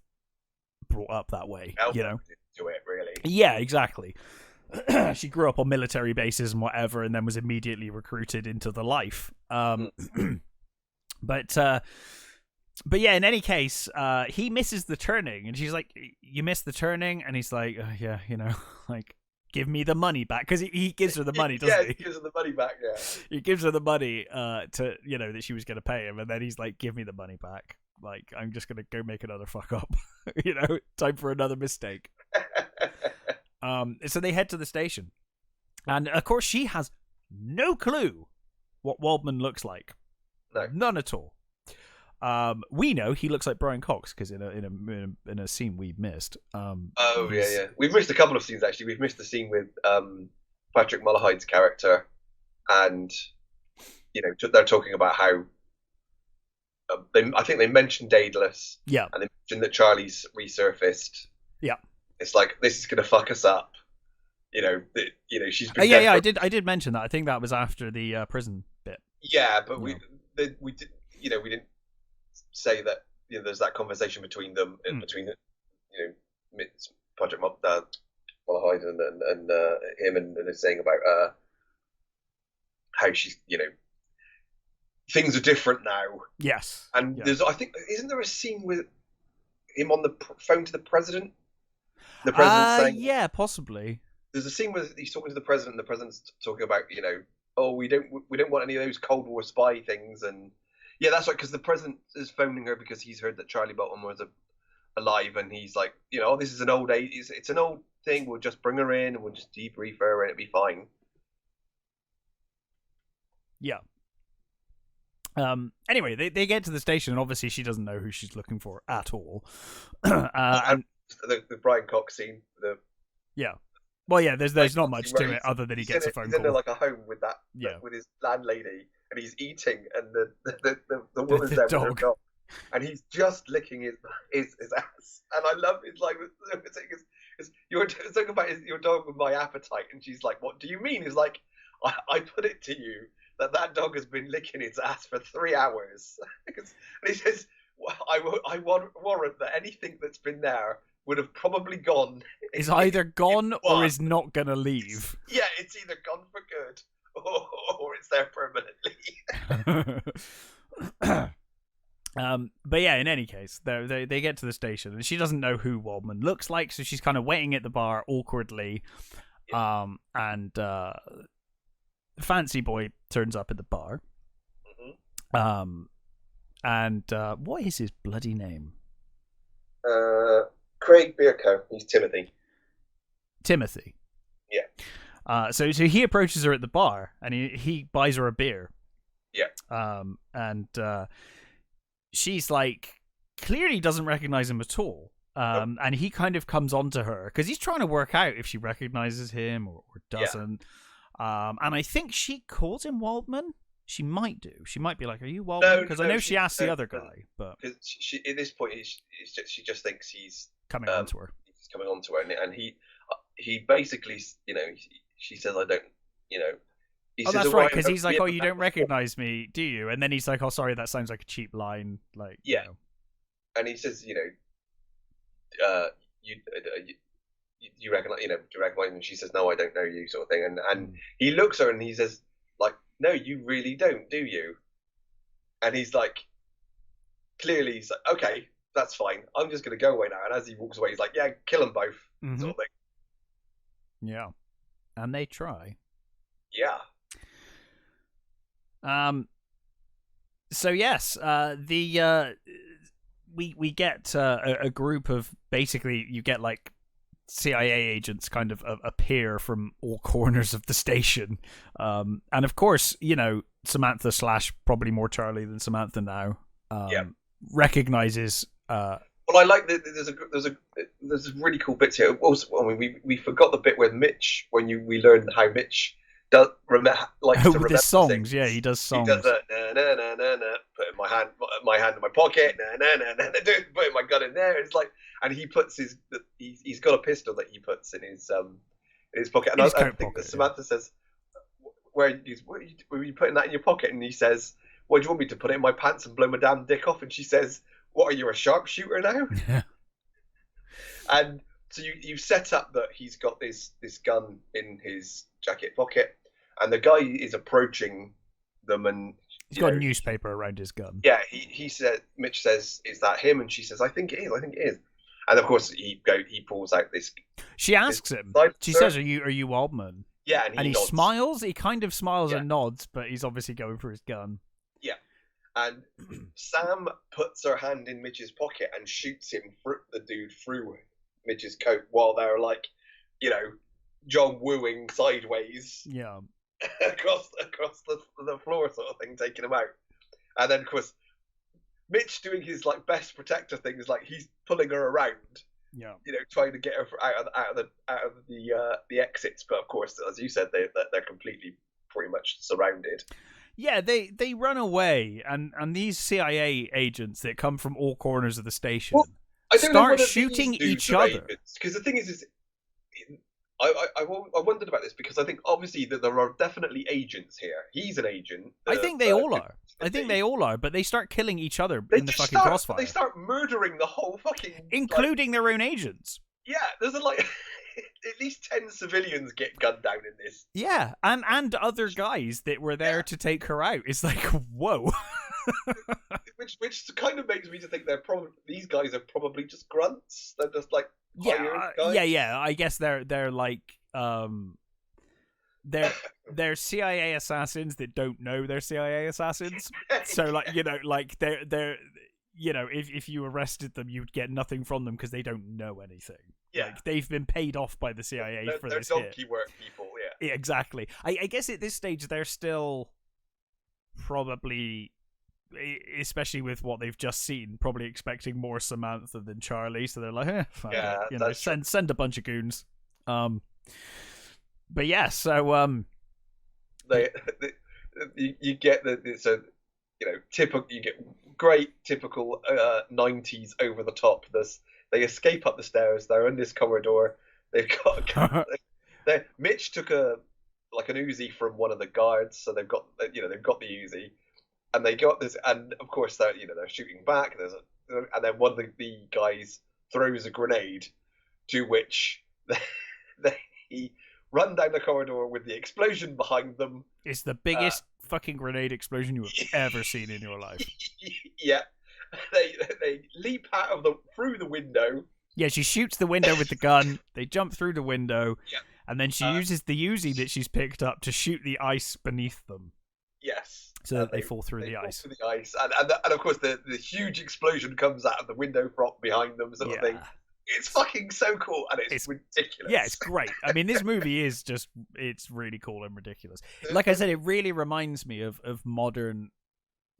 brought up that way. To it, really. Yeah, exactly. She grew up on military bases and whatever, and then was immediately recruited into the life. But yeah, in any case, he misses the turning, and she's like, "You missed the turning," and he's like, "Yeah, like, give me the money back," because he gives her the money, doesn't he? He gives her the money back. Yeah, he gives her the money to that she was going to pay him, and then he's like, "Give me the money back. Like, I'm just going to go make another fuck up. Time for another mistake." So they head to the station, and of course she has no clue what Waldman looks like. No, none at all. We know he looks like Brian Cox because in a scene we missed. Yeah. We've missed a couple of scenes actually. We've missed the scene with Patrick Mullihide's character, and they're talking about how I think they mentioned Daedalus. Yeah, and they mentioned that Charlie's resurfaced. Yeah, it's like, this is gonna fuck us up. she's been yeah, I did mention that. I think that was after the prison bit. Yeah, but we did, we didn't say that there's that conversation between them, between Project Mob, Hyde and him, and they're saying about how she's things are different now. Yes, and there's isn't there a scene with him on the phone to the president? The president saying, yeah, possibly. There's a scene where he's talking to the president, and the president's talking about we don't want any of those Cold War spy things, and yeah, that's right, because the president is phoning her because he's heard that Charlie Bolton was alive, and he's like, this is an old age, it's an old thing, we'll just bring her in and we'll just debrief her and it'll be fine. Yeah. Anyway, they get to the station, and obviously she doesn't know who she's looking for at all. And the Brian Cox scene, yeah. Well, yeah, there's not much to it other than he gets a phone call. He's in like a home with with his landlady, and he's eating, and the woman's there with her dog, and he's just licking his ass. And I love it. Like, you're talking about your dog with my appetite, and she's like, "What do you mean?" He's like, I put it to you that dog has been licking its ass for 3 hours. And he says, I warrant that anything that's been there would have probably gone. Is either gone or is not going to leave. It's either gone for good or it's there permanently. But yeah, in any case, they get to the station, and she doesn't know who Waldman looks like, so she's kind of waiting at the bar awkwardly. And Fancy Boy turns up at the bar. And what is his bloody name? Craig Bierko. He's Timothy. Yeah. So he approaches her at the bar, and he buys her a beer. Yeah. And she's like, clearly doesn't recognize him at all. And he kind of comes on to her because he's trying to work out if she recognizes him or doesn't. Yeah. And I think she calls him Waldman. She might do. She might be like, "Are you Waldman?" Because I know she asked the other guy, but she at this point she just thinks he's coming on to her. He's coming on to her, and he basically, she says, "I don't," He says, that's right, because he's like, "Oh, you don't recognize me, do you?" And then he's like, "Oh, sorry, that sounds like a cheap line." Like, yeah, and he says, you recognize, do you recognize? And she says, "No, I don't know you," sort of thing. And he looks at her and he says, like, "No, you really don't, do you?" And he's like, clearly, he's like, "Okay, that's fine. I'm just going to go away now." And as he walks away, he's like, "Yeah, kill them both," sort of thing. Yeah, and they try. Yeah. So yes, we get a group of, basically you get like CIA agents kind of appear from all corners of the station, and of course, Samantha / probably more Charlie than Samantha now, recognizes. Well, I like that. There's really cool bits here. Also, we forgot the bit where Mitch, we learned how Mitch does likes to remember the songs. Things. Yeah, he does songs. He does that, na na na na, putting my hand in my pocket, na na na na, putting my gun in there. It's like, and he puts he's got a pistol that he puts in his pocket. And I think that Samantha says, where are you putting that in your pocket? And he says, "What do you want me to put it in my pants and blow my damn dick off?" And she says, "What, are you a sharpshooter now?" Yeah. And so you set up that he's got this gun in his jacket pocket, and the guy is approaching them, and he's got a newspaper around his gun. Yeah, he said. Mitch says, "Is that him?" And she says, "I think it is." And of course, he pulls out this. She asks him. She says, "Are you Waldman?" Yeah, and he nods. Smiles. He kind of smiles and nods, but he's obviously going for his gun. Yeah, and Sam puts her hand in Mitch's pocket and shoots him the dude through Mitch's coat while they're like, John wooing sideways. Yeah. across the floor, sort of thing, taking him out. And then, of course, Mitch doing his like best protector thing is like he's pulling her around. Yeah. Trying to get her out of the exits. But of course, as you said, they're completely pretty much surrounded. Yeah, they run away, and these CIA agents that come from all corners of the station start shooting each other. Because the thing is I wondered about this because I think obviously that there are definitely agents here. He's an agent. I think they all are. I think they all are, but they start killing each other in the fucking crossfire. They start murdering the whole fucking... Including their own agents. Yeah, there's like... at least 10 civilians get gunned down in this. Yeah, and other guys that were there to take her out. It's like, whoa. which kind of makes me to think these guys are probably just grunts. They're just like guys. Yeah. I guess they're like they're CIA assassins that don't know they're CIA assassins. So like they're if you arrested them, you'd get nothing from them because they don't know anything. Yeah, like, they've been paid off by the CIA for this. They're donkey work people. Yeah, exactly. I guess at this stage they're still probably, especially with what they've just seen, probably expecting more Samantha than Charlie. So they're like, send a bunch of goons. But yeah, so you get you get great typical 90s over the top. They escape up the stairs. They're in this corridor. They've got Mitch took an Uzi from one of the guards, so they've got the Uzi, and they got this, and of course they're shooting back. And then one of the guys throws a grenade, to which they run down the corridor with the explosion behind them. It's the biggest fucking grenade explosion you have ever seen in your life. Yeah. They leap through the window. Yeah, she shoots the window with the gun. They jump through the window, and then she uses the Uzi that she's picked up to shoot the ice beneath them. Yes, so that they fall through the ice. Through the ice, and of course the huge explosion comes out of the window prop behind them, sort of thing. It's fucking so cool, and it's ridiculous. Yeah, it's great. I mean, this movie is it's really cool and ridiculous. Like I said, it really reminds me of modern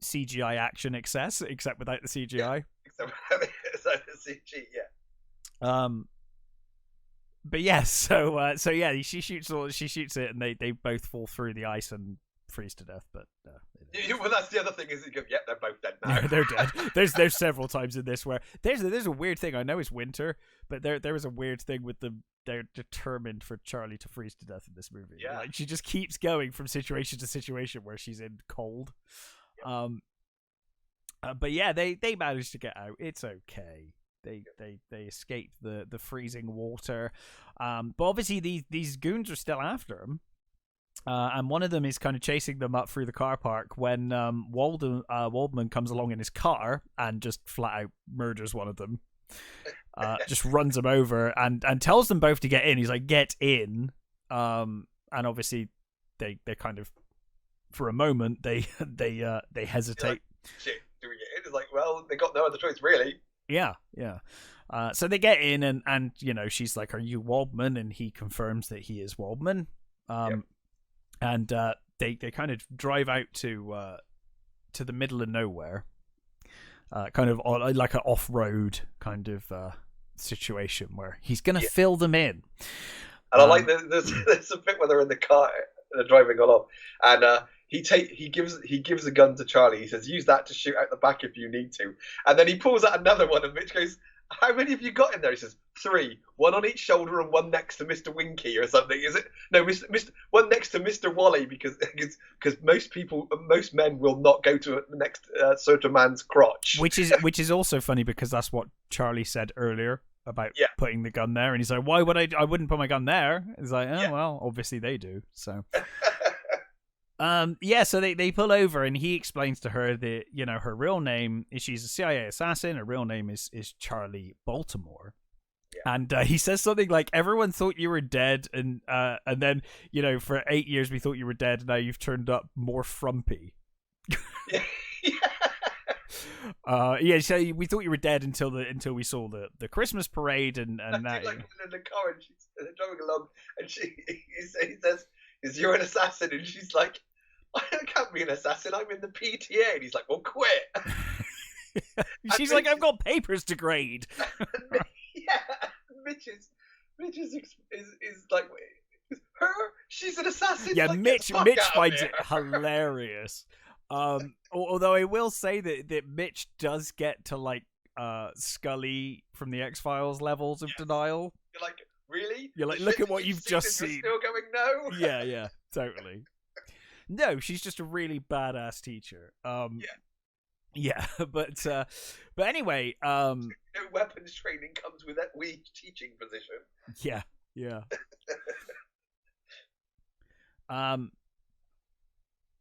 CGI action excess, except without the CGI. Yeah, except without the CG, yeah. But yeah, so yeah, she shoots it, and they both fall through the ice and freeze to death. But well, that's the other thing is they're both dead now. Yeah, they're dead. There's several times in this where there's a weird thing. I know it's winter, but there was a weird thing with them. They're determined for Charlie to freeze to death in this movie. Yeah, like she just keeps going from situation to situation where she's in cold. But yeah, they managed to get out. It's okay. They escaped the freezing water. But obviously these goons are still after them. And one of them is kind of chasing them up through the car park when Waldman comes along in his car and just flat out murders one of them. Just runs them over and tells them both to get in. He's like, get in. And obviously they kind of, for a moment, they hesitate. Like, shit, do we get in? It's like, well, they got no other choice, really. Yeah. So they get in, and she's like, "Are you Waldman?" And he confirms that he is Waldman. And they kind of drive out to the middle of nowhere, kind of like an off-road kind of situation where he's gonna fill them in. And I like there's a bit where they're in the car, they're driving along, and he gives a gun to Charlie. He says, "Use that to shoot out the back if you need to." And then he pulls out another one, and Mitch goes, "How many have you got in there?" He says, 3. One on each shoulder and one next to Mr. Winky or something. Is it? No, Mr. One next to Mr. Wally because most men will not go to the next certain man's crotch. Which is also funny because that's what Charlie said earlier about putting the gun there, and he's like, "Why would I wouldn't put my gun there?" It's like, "Oh well, obviously they do." So. So they pull over, and he explains to her that her real name is, she's a CIA assassin. Her real name is Charlie Baltimore, and he says something like, "Everyone thought you were dead, and then for 8 years we thought you were dead. Now you've turned up more frumpy." So we thought you were dead until we saw the Christmas parade, and that. Like in the car, and she's driving along, and he says, "Is you're an assassin?" And she's like, "I can't be an assassin. I'm in the PTA." And he's like, "Well, quit." She's like, "I've got papers to grade." Mitch is like, her? She's an assassin. Yeah, like, Mitch finds it hilarious. Although I will say that Mitch does get to like Scully from the X-Files levels of denial. You're like, Really? You're like, The look shit at what that you've just seen. You're still going, no. Yeah, totally. No, she's just a really badass teacher. Yeah, but anyway, no weapons training comes with that weak teaching position. Yeah.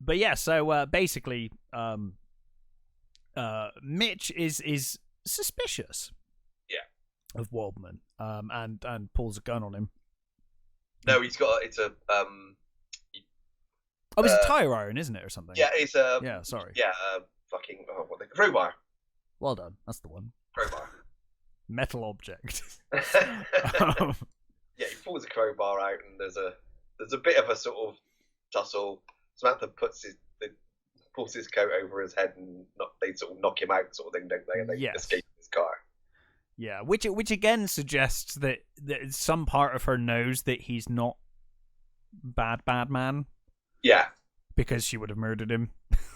But yeah, so basically, Mitch is suspicious. Yeah. Of Waldman, and pulls a gun on him. No, it's a Oh, it's a tire iron, isn't it, or something? Yeah, it's a. Yeah, sorry. Yeah, crowbar. Well done. That's the one. Crowbar. Metal object. Yeah, he pulls a crowbar out, and there's a bit of a sort of tussle. Samantha pulls his coat over his head, and they sort of knock him out, sort of thing, don't they? And they escape his car. Yeah, which again suggests that some part of her knows that he's not bad man. Yeah. Because she would have murdered him.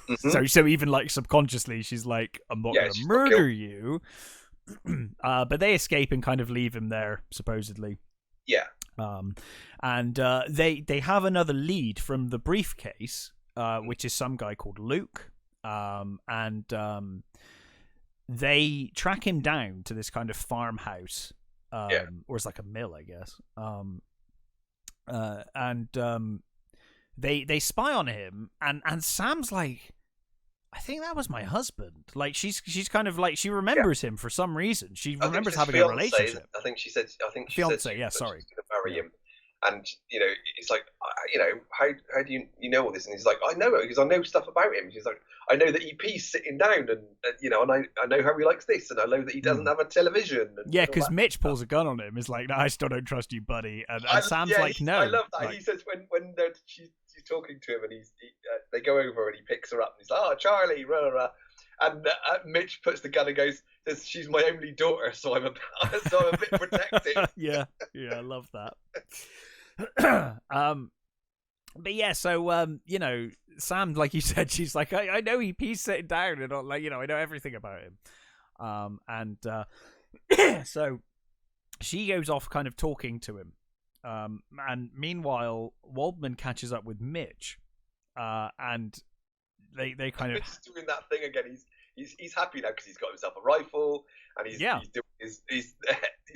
Mm-hmm. So even like subconsciously she's like, I'm not going to murder you. But they escape and kind of leave him there, supposedly. Yeah. And they have another lead from the briefcase, which is some guy called Luke. And they track him down to this kind of farmhouse. Or it's like a mill, I guess. They spy on him, and Sam's like, I think that was my husband. Like she's kind of like, she remembers him for some reason. She remembers having a relationship. I think she said fiance. Yeah, sorry. She's going to marry him, and it's like, how do you know all this? And he's like, I know it because I know stuff about him. She's like, I know that EP's sitting down, and and I know how he likes this, and I know that he doesn't have a television. And yeah, because Mitch pulls a gun on him. Is like, no, I still don't trust you, buddy. And Sam's like, no. I love that. Like, he says when she's talking to him, and they go over and he picks her up, and he's like, oh, Charlie, rah, rah, rah. And Mitch puts the gun and says, she's my only daughter, so I'm a bit protective. yeah, I love that. But yeah, so Sam, like you said, she's like, I know he's sitting down, and all, like, I know everything about him. And so she goes off kind of talking to him. And meanwhile, Waldman catches up with Mitch, and they kind of doing that thing again. He's happy now because he's got himself a rifle, and he's doing his he's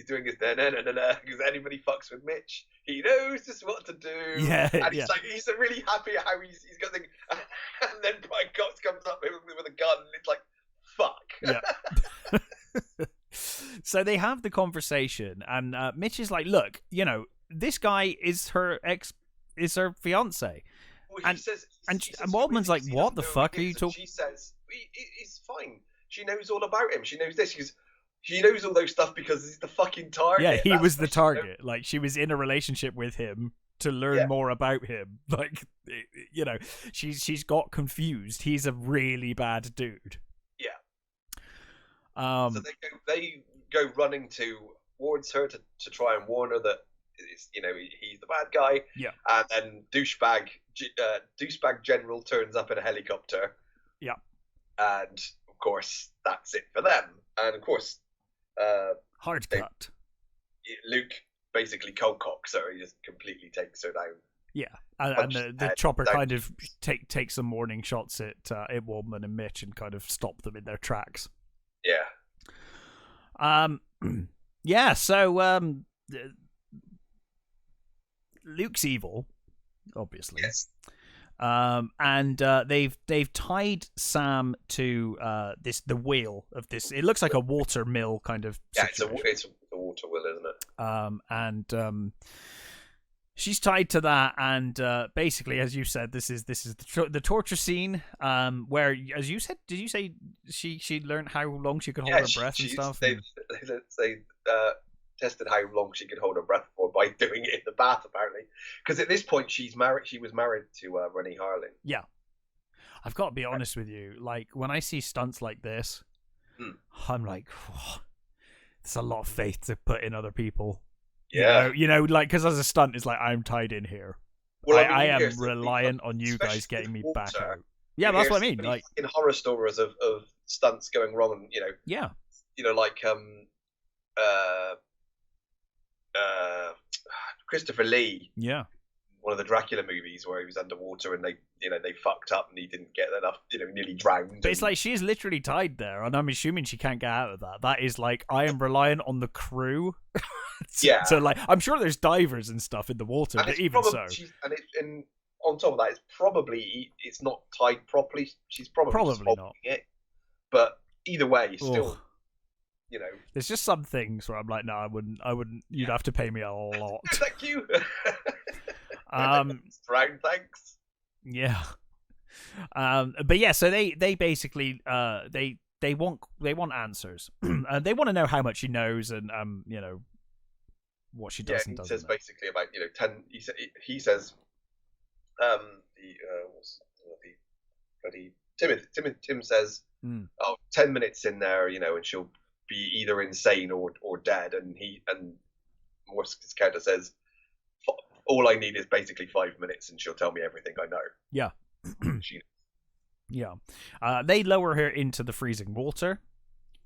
doing his because anybody fucks with Mitch, he knows just what to do. Yeah, and he's really happy how he's got thing, and then Brian Cox comes up with a gun, and it's like, fuck. Yeah. So they have the conversation, and Mitch is like, look, this guy is her fiance. Well, and Waldman's like, what the fuck are you talking? She says, he's fine. She knows all about him. She knows this. She knows all those stuff because he's the fucking target. Yeah, he was the target. Like, she was in a relationship with him to learn more about him. Like, she's got confused. He's a really bad dude. Yeah. So they go running towards her to try and warn her that he's the bad guy. Yeah. And then douchebag general turns up in a helicopter. Yeah. And of course that's it for them. And of course, hard cut. Luke basically cold cocks her. He just completely takes her down. Yeah, and the chopper kind of takes some warning shots at Waldman and Mitch and kind of stop them in their tracks. Yeah. Yeah. So Luke's evil, obviously. Yes. And they've tied Sam to the wheel of this. It looks like a water mill kind of. Yeah, it's a water wheel, isn't it? And she's tied to that, and basically, as you said, this is the torture scene. Where, as you said, did you say she learned how long she could hold her breath and stuff? They tested how long she could hold her breath for by doing it in the bath, apparently. Because at this point, she was married to Renny Harlin. Yeah, I've got to be honest with you. Like, when I see stunts like this, I'm like, whoa, it's a lot of faith to put in other people. Yeah, like, because as a stunt, it's like, I'm tied in here. Well, I am reliant on you guys getting me back out. Yeah, that's what I mean. Like, in horror stories of stunts going wrong, and yeah, like Christopher Lee. Yeah. One of the Dracula movies where he was underwater and they fucked up and he didn't get enough, nearly drowned. But it's like she is literally tied there, and I'm assuming she can't get out of that. That is like, I am reliant on the crew. Yeah. So like, I'm sure there's divers and stuff in the water, but even so. And on top of that, it's not tied properly. She's probably not. It. But either way, still, There's just some things where I'm like, no, I wouldn't. You'd have to pay me a lot. Thank you. Drown, thanks. Yeah. But yeah, so they basically they want answers. They want to know how much she knows and what she does and doesn't. He says basically about 10. He says Tim says 10 minutes in there, and she'll be either insane or dead, and Morse's character says, all I need is basically 5 minutes and she'll tell me everything I know. Yeah. Yeah. They lower her into the freezing water.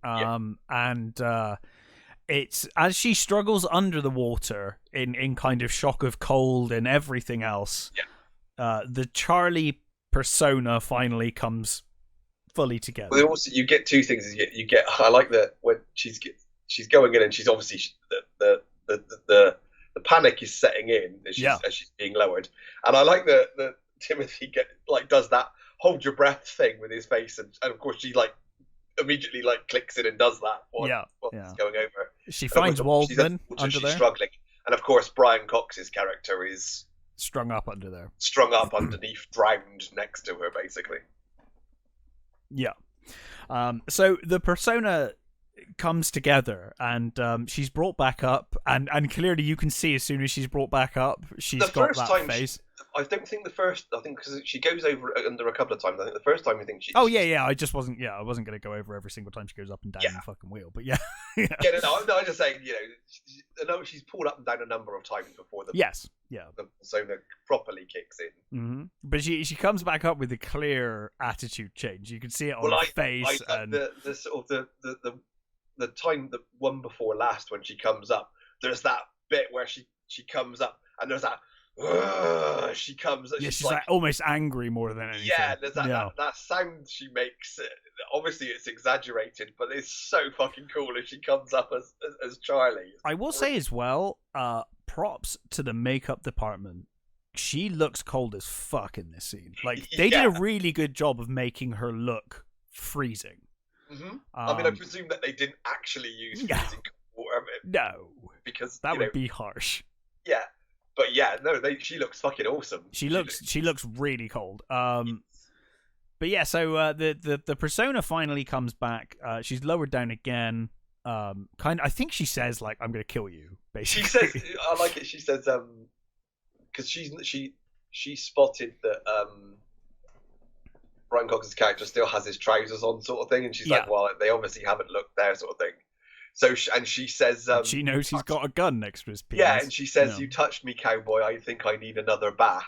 And it's as she struggles under the water in kind of shock of cold and everything else. Yeah. The Charlie persona finally comes fully together. Well, also you get two things. You get I like that when she's going in and she's obviously the panic is setting in as she's being lowered, and I like that Timothy does that hold your breath thing with his face, and of course she immediately clicks in and does that while it's going over. She finds Waldman under she's there, struggling, and of course Brian Cox's character is strung up under there, underneath, drowned next to her, basically. Yeah. So the persona comes together, and she's brought back up, and clearly you can see as soon as she's brought back up, she's got that face. I think because she goes over under a couple of times. I think the first time you think she. Oh yeah. I wasn't going to go over every single time she goes up and down the fucking wheel, but yeah. No, I'm just saying, she's pulled up and down a number of times before the the persona properly kicks in. Mm-hmm. But she comes back up with a clear attitude change. You can see it on her face, and the sort of the time, the one before last when she comes up, there's that bit where she comes up and there's that. She comes. She's like almost angry more than anything. Yeah, there's that sound she makes. Obviously, it's exaggerated, but it's so fucking cool if she comes up as Charlie. I will say as well, props to the makeup department. She looks cold as fuck in this scene. They did a really good job of making her look freezing. Mm-hmm. I presume that they didn't actually use freezing water. No, because that would be harsh. Yeah. But yeah, no, she looks fucking awesome. She looks really cold. But yeah, so the persona finally comes back. She's lowered down again. I think she says I'm going to kill you. Basically, she says, I like it. She says, because she spotted that Brian Cox's character still has his trousers on, sort of thing, and she's like, well, they obviously haven't looked there, sort of thing. So she says she knows he's got a gun next to his penis. Yeah, and she says, "You touched me, cowboy. I think I need another bath."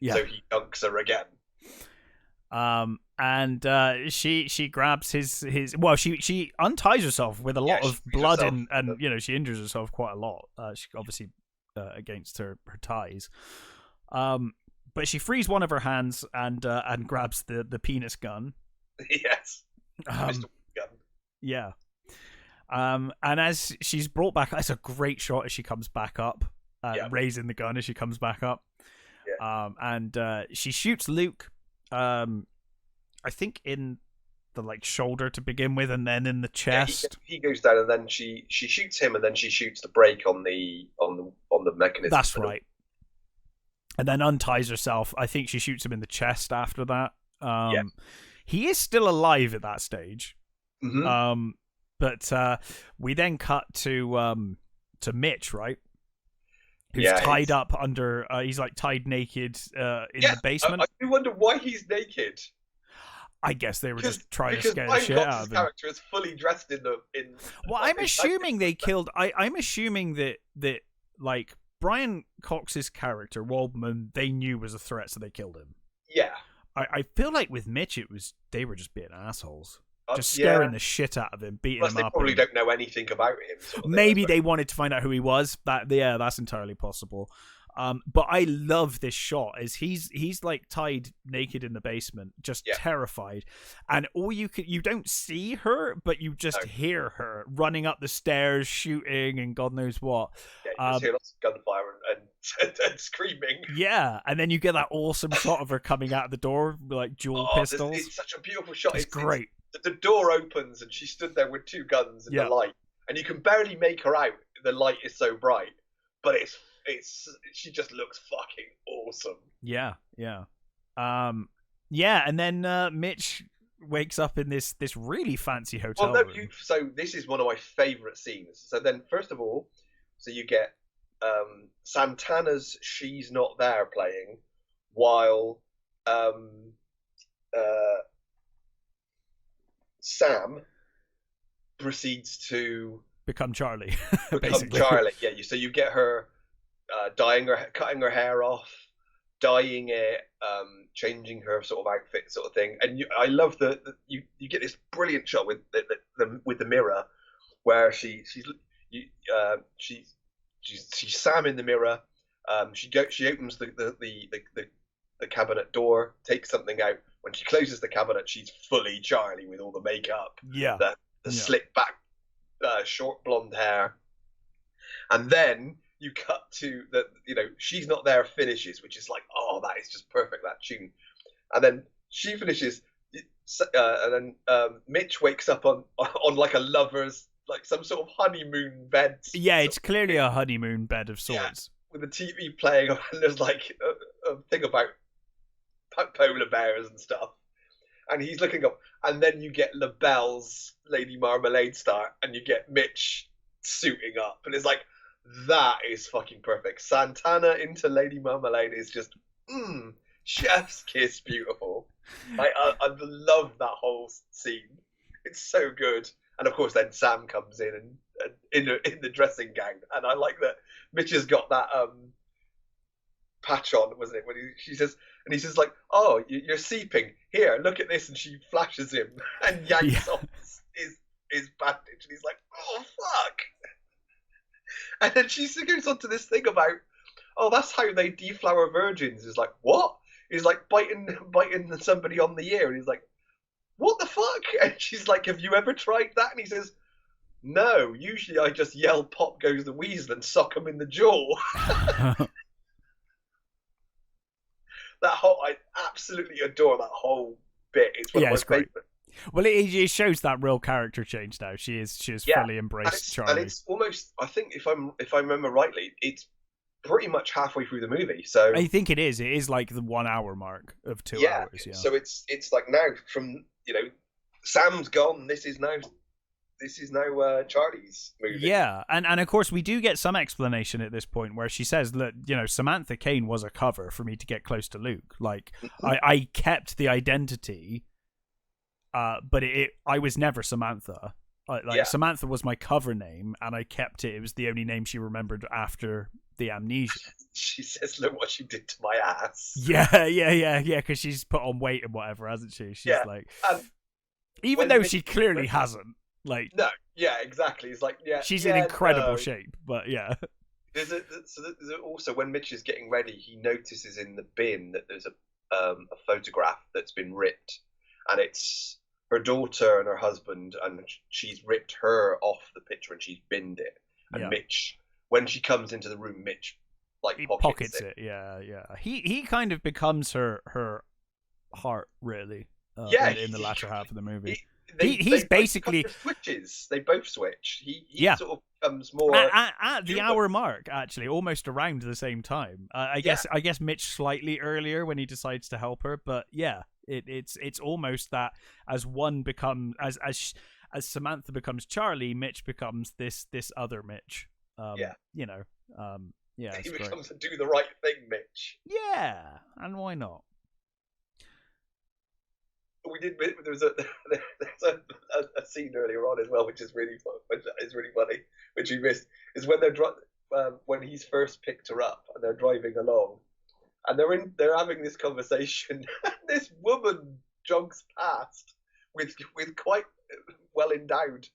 Yeah. So he dunks her again. And she grabs his. Well, she unties herself with a lot of blood and she injures herself quite a lot. She obviously against her ties. But she frees one of her hands and grabs the penis gun. Yes. Gun. Yeah. And as she's brought back, it's a great shot as she comes back up, raising the gun as she comes back up. Yeah. And she shoots Luke, I think in the shoulder to begin with, and then in the chest. He goes down, and then she shoots him, and then she shoots the brake on the mechanism. That's right. And then unties herself. I think she shoots him in the chest after that. He is still alive at that stage. Mm-hmm. But we then cut to Mitch, right? Who's tied up under. He's tied naked in the basement. I do wonder why he's naked. I guess they were just trying to scare the shit out of him. Character is fully dressed in. Well, I'm assuming they killed. I'm assuming that Brian Cox's character Waldman, they knew was a threat, so they killed him. Yeah. I feel like with Mitch, they were just being assholes. just scaring the shit out of him, beating Plus him they up. probably don't know anything about him. Maybe they wanted to find out who he was. That's entirely possible. But I love this shot. Is he's like tied naked in the basement, just terrified, and you don't see her, but you just hear her running up the stairs, shooting, and God knows what. Yeah, you just hear lots of gunfire and screaming. Yeah, and then you get that awesome shot of her coming out of the door with like dual pistols. It's such a beautiful shot. It's great. The door opens and she stood there with 2 guns in the light, and you can barely make her out. The light is so bright, but she just looks fucking awesome. Yeah. And then Mitch wakes up in this really fancy hotel room. So this is one of my favourite scenes. So then, first of all, you get Santana's "She's Not There" playing, while Sam proceeds to become Charlie. So you get her cutting her hair off, dyeing it, changing her sort of outfit, sort of thing. And I love you get this brilliant shot with the mirror, where she's Sam in the mirror. She opens the cabinet door, takes something out. When she closes the cabinet, she's fully Charlie with all the makeup, the slick back, short blonde hair, and then you cut to "She's Not There" finishes, which is like, oh, that is just perfect, that tune. And then she finishes, and then Mitch wakes up on like a lover's, like some sort of honeymoon bed. Yeah, it's clearly a honeymoon bed of sorts. With the TV playing, and there's like a thing about polar bears and stuff. And he's looking up, and then you get LaBelle's Lady Marmalade start, and you get Mitch suiting up, and it's like, that is fucking perfect. Santana into Lady Marmalade is just chef's kiss beautiful. I love that whole scene. It's so good. And of course, then Sam comes in and in the dressing gown, and I like that Mitch has got that patch on, wasn't it? When he says, like, "Oh, you're seeping. Here, look at this," and she flashes him and yanks off his bandage, and he's like, "Oh fuck!" And then she goes on to this thing about, "Oh, that's how they deflower virgins." He's like, "What?" He's like biting somebody on the ear, and he's like, "What the fuck?" And she's like, "Have you ever tried that?" And he says, "No, usually I just yell 'Pop goes the weasel' and sock him in the jaw." I absolutely adore that whole bit. It's one of my favorite. Well, it shows that real character change now. She is fully embraced Charlie. And it's almost, I think, if I remember rightly, it's pretty much halfway through the movie. So I think it is. It is like the 1 hour mark of 2 hours. Yeah. So it's like now from Sam's gone. This is now Charlie's movie. Yeah, and of course we do get some explanation at this point where she says that Samantha Kane was a cover for me to get close to Luke. Like I kept the identity, but I was never Samantha. Samantha was my cover name, and I kept it. It was the only name she remembered after the amnesia. She says, "Look what she did to my ass." Yeah. Because she's put on weight and whatever, hasn't she? She's like, even though she clearly hasn't. Like, no, yeah, exactly. It's like, she's in incredible shape, but yeah. There's also, when Mitch is getting ready, he notices in the bin that there's a photograph that's been ripped, and it's her daughter and her husband, and she's ripped her off the picture and she's binned it. And Mitch, when she comes into the room, Mitch he pockets it. Yeah. He kind of becomes her heart, really. In the latter half of the movie. He's basically switches. They both switch. He sort of becomes more at the hour mark, actually, almost around the same time. I guess Mitch slightly earlier when he decides to help her, but it's almost that as one becomes as Samantha becomes Charlie, Mitch becomes this other Mitch. He becomes a do the right thing Mitch. Yeah, and why not? We did. There's a scene earlier on as well, which is really funny, which we missed. Is when when he's first picked her up and they're driving along, and they're having this conversation. And this woman jogs past with quite well endowed.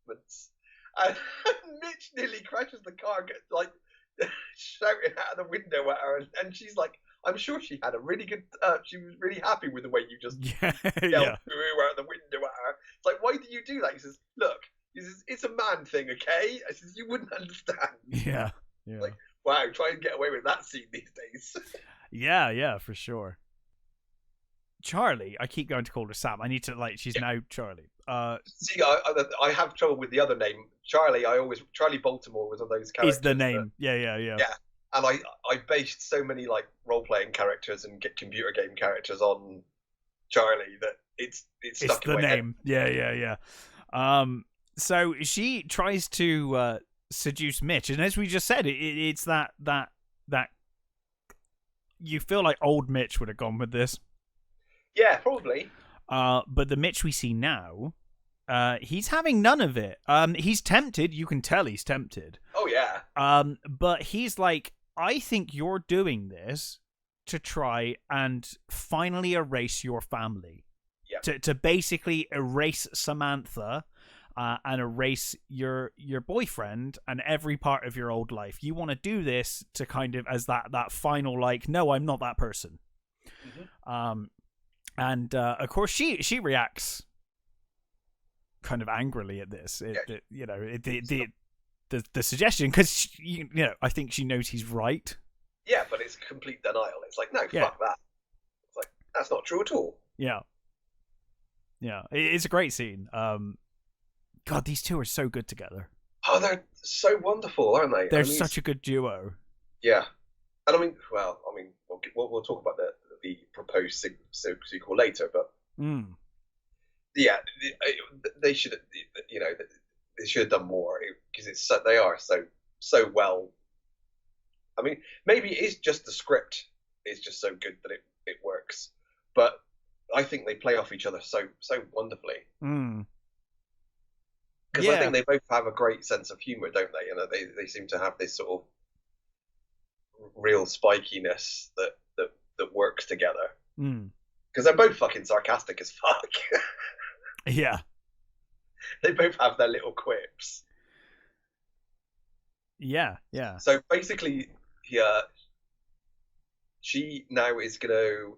And Mitch nearly crashes the car, like shouting out of the window at her, and she's like, I'm sure she had a really good. She was really happy with the way you just yelled out the window at her. It's like, why do you do that? He says, look, he says, it's a man thing, okay? I says, you wouldn't understand. Yeah. Like, wow, try and get away with that scene these days. Yeah, for sure. Charlie, I keep going to call her Sam. I need to she's now Charlie. See, I have trouble with the other name, Charlie. Charlie Baltimore was one of those characters. Is the name? Yeah. And I based so many like role playing characters and computer game characters on Charlie that it's stuck in my head. Yeah. So she tries to seduce Mitch, and as we just said, it's that you feel like old Mitch would have gone with this. Yeah, probably. But the Mitch we see now, he's having none of it. He's tempted. You can tell he's tempted. Oh yeah. But he's like, I think you're doing this to try and finally erase your family. Yeah. To basically erase Samantha, and erase your boyfriend and every part of your old life. You want to do this to kind of as that final like, no, I'm not that person. Mm-hmm. And of course she reacts kind of angrily at this. The suggestion, because I think she knows he's right. Yeah, but it's complete denial. It's like, no, fuck that. It's like, that's not true at all. Yeah, it's a great scene. God, these two are so good together. Oh, they're so wonderful, aren't they? They're such a good duo. Yeah, and I mean, we'll talk about the proposed sequel later, but yeah, they should, they should have done more because they are so well. I mean, maybe it is just the script is just so good that it works, but I think they play off each other so wonderfully. Because I think they both have a great sense of humor, don't they? They seem to have this sort of real spikiness that works together. Because they're both fucking sarcastic as fuck. Yeah. They both have their little quips. Yeah. So basically, she now is going to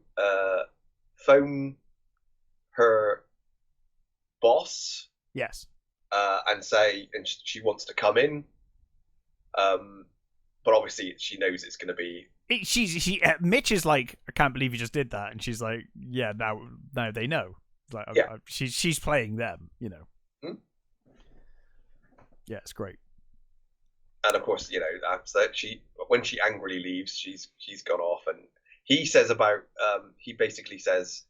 phone her boss. Yes. And she wants to come in. But obviously she knows it's going to be. Mitch is like, I can't believe you just did that, and she's like, yeah, now they know. Like, she's playing them, Yeah, it's great. And of course, when she angrily leaves, she's gone off, and he says he basically says,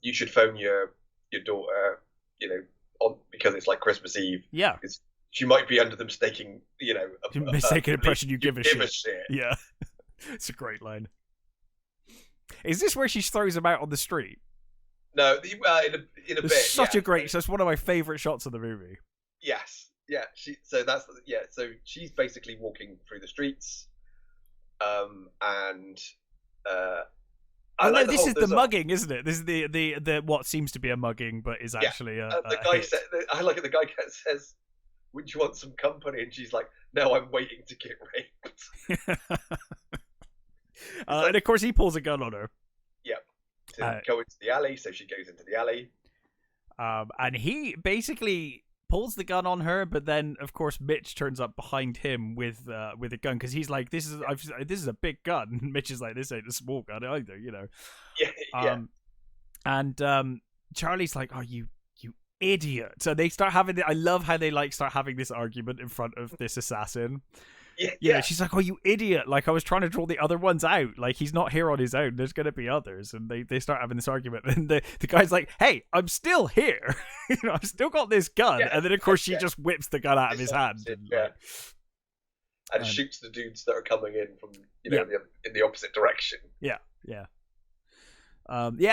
you should phone your daughter, because it's like Christmas Eve. Yeah. She might be under the mistaken, mistaken impression you give a shit. Yeah. It's a great line. Is this where she throws him out on the street? No, in a bit. Such a great. So it's one of my favorite shots of the movie. Yes. Yeah. So she's basically walking through the streets, and. This is the mugging, isn't it? This is the what seems to be a mugging, but is actually the guy said. I like it. The guy says, "Would you want some company?" And she's like, "No, I'm waiting to get raped." And of course, he pulls a gun on her. Yep. To go into the alley, so she goes into the alley. And he basically pulls the gun on her, but then of course Mitch turns up behind him with a gun, because he's like, this is a big gun. And Mitch is like, this ain't a small gun either, Yeah. And Charlie's like, oh, you idiot. So they start having I love how they start having this argument in front of this assassin. Yeah, she's like, oh, you idiot. Like, I was trying to draw the other ones out. Like, he's not here on his own. There's going to be others. And they start having this argument. And the guy's like, hey, I'm still here. I've still got this gun. Yeah, and then, of course, she just whips the gun out of his hand. And shoots the dudes that are coming in from, in the opposite direction. Yeah.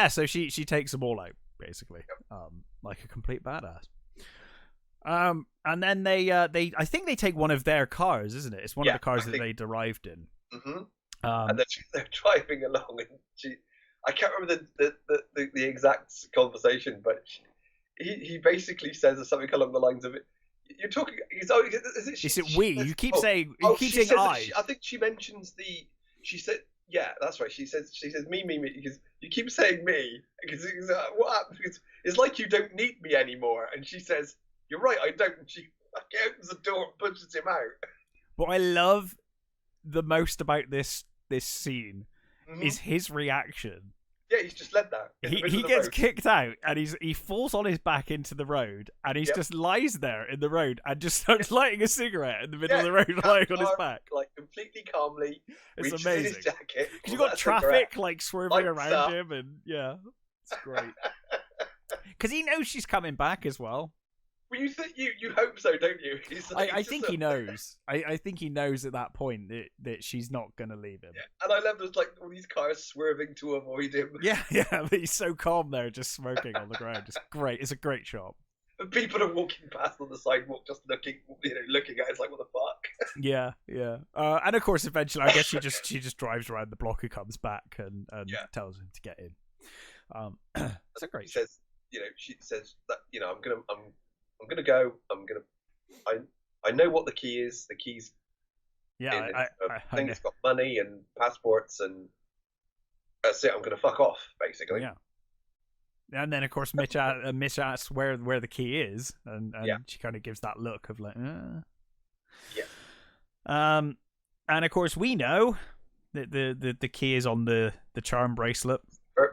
So she takes them all out, basically. Like a complete badass. And then they I think they take one of their cars, isn't it? It's one of the cars that they derived in. Mm-hmm. And they're driving along, and I can't remember the exact conversation, but he basically says something along the lines of it. You're talking. Is it we? You keep saying. I. I think she mentions the. She said, "Yeah, that's right." She says, me, because you keep saying me because what happens? It's like you don't need me anymore. And she says, "You're right, I don't." And she opens the door and pushes him out. What I love the most about this scene is his reaction. Yeah, he's just led that. He gets kicked out and he falls on his back into the road and he's just lies there in the road and just starts lighting a cigarette in the middle of the road, lying on his back. Like completely calmly. It's amazing. In his jacket. Because you've got traffic like swerving around him and it's great. Because he knows she's coming back as well. Well, you hope so, don't you? I think he knows. I think he knows at that point that she's not going to leave him. Yeah. And I love there's like all these cars swerving to avoid him. Yeah, but he's so calm there, just smoking on the ground. It's great. It's a great shot. And people are walking past on the sidewalk, just looking at it. It's like, what the fuck? Yeah. And of course, eventually, I guess she just drives around the block and comes back and tells him to get in. It's a great. She says that I'm gonna go. I know what the key is. The key's I think it's got money and passports, and that's it. I'm gonna fuck off, basically. Yeah. And then of course Mitch asks where the key is, and she kind of gives that look of like, Yeah. And of course we know that the key is on the charm bracelet.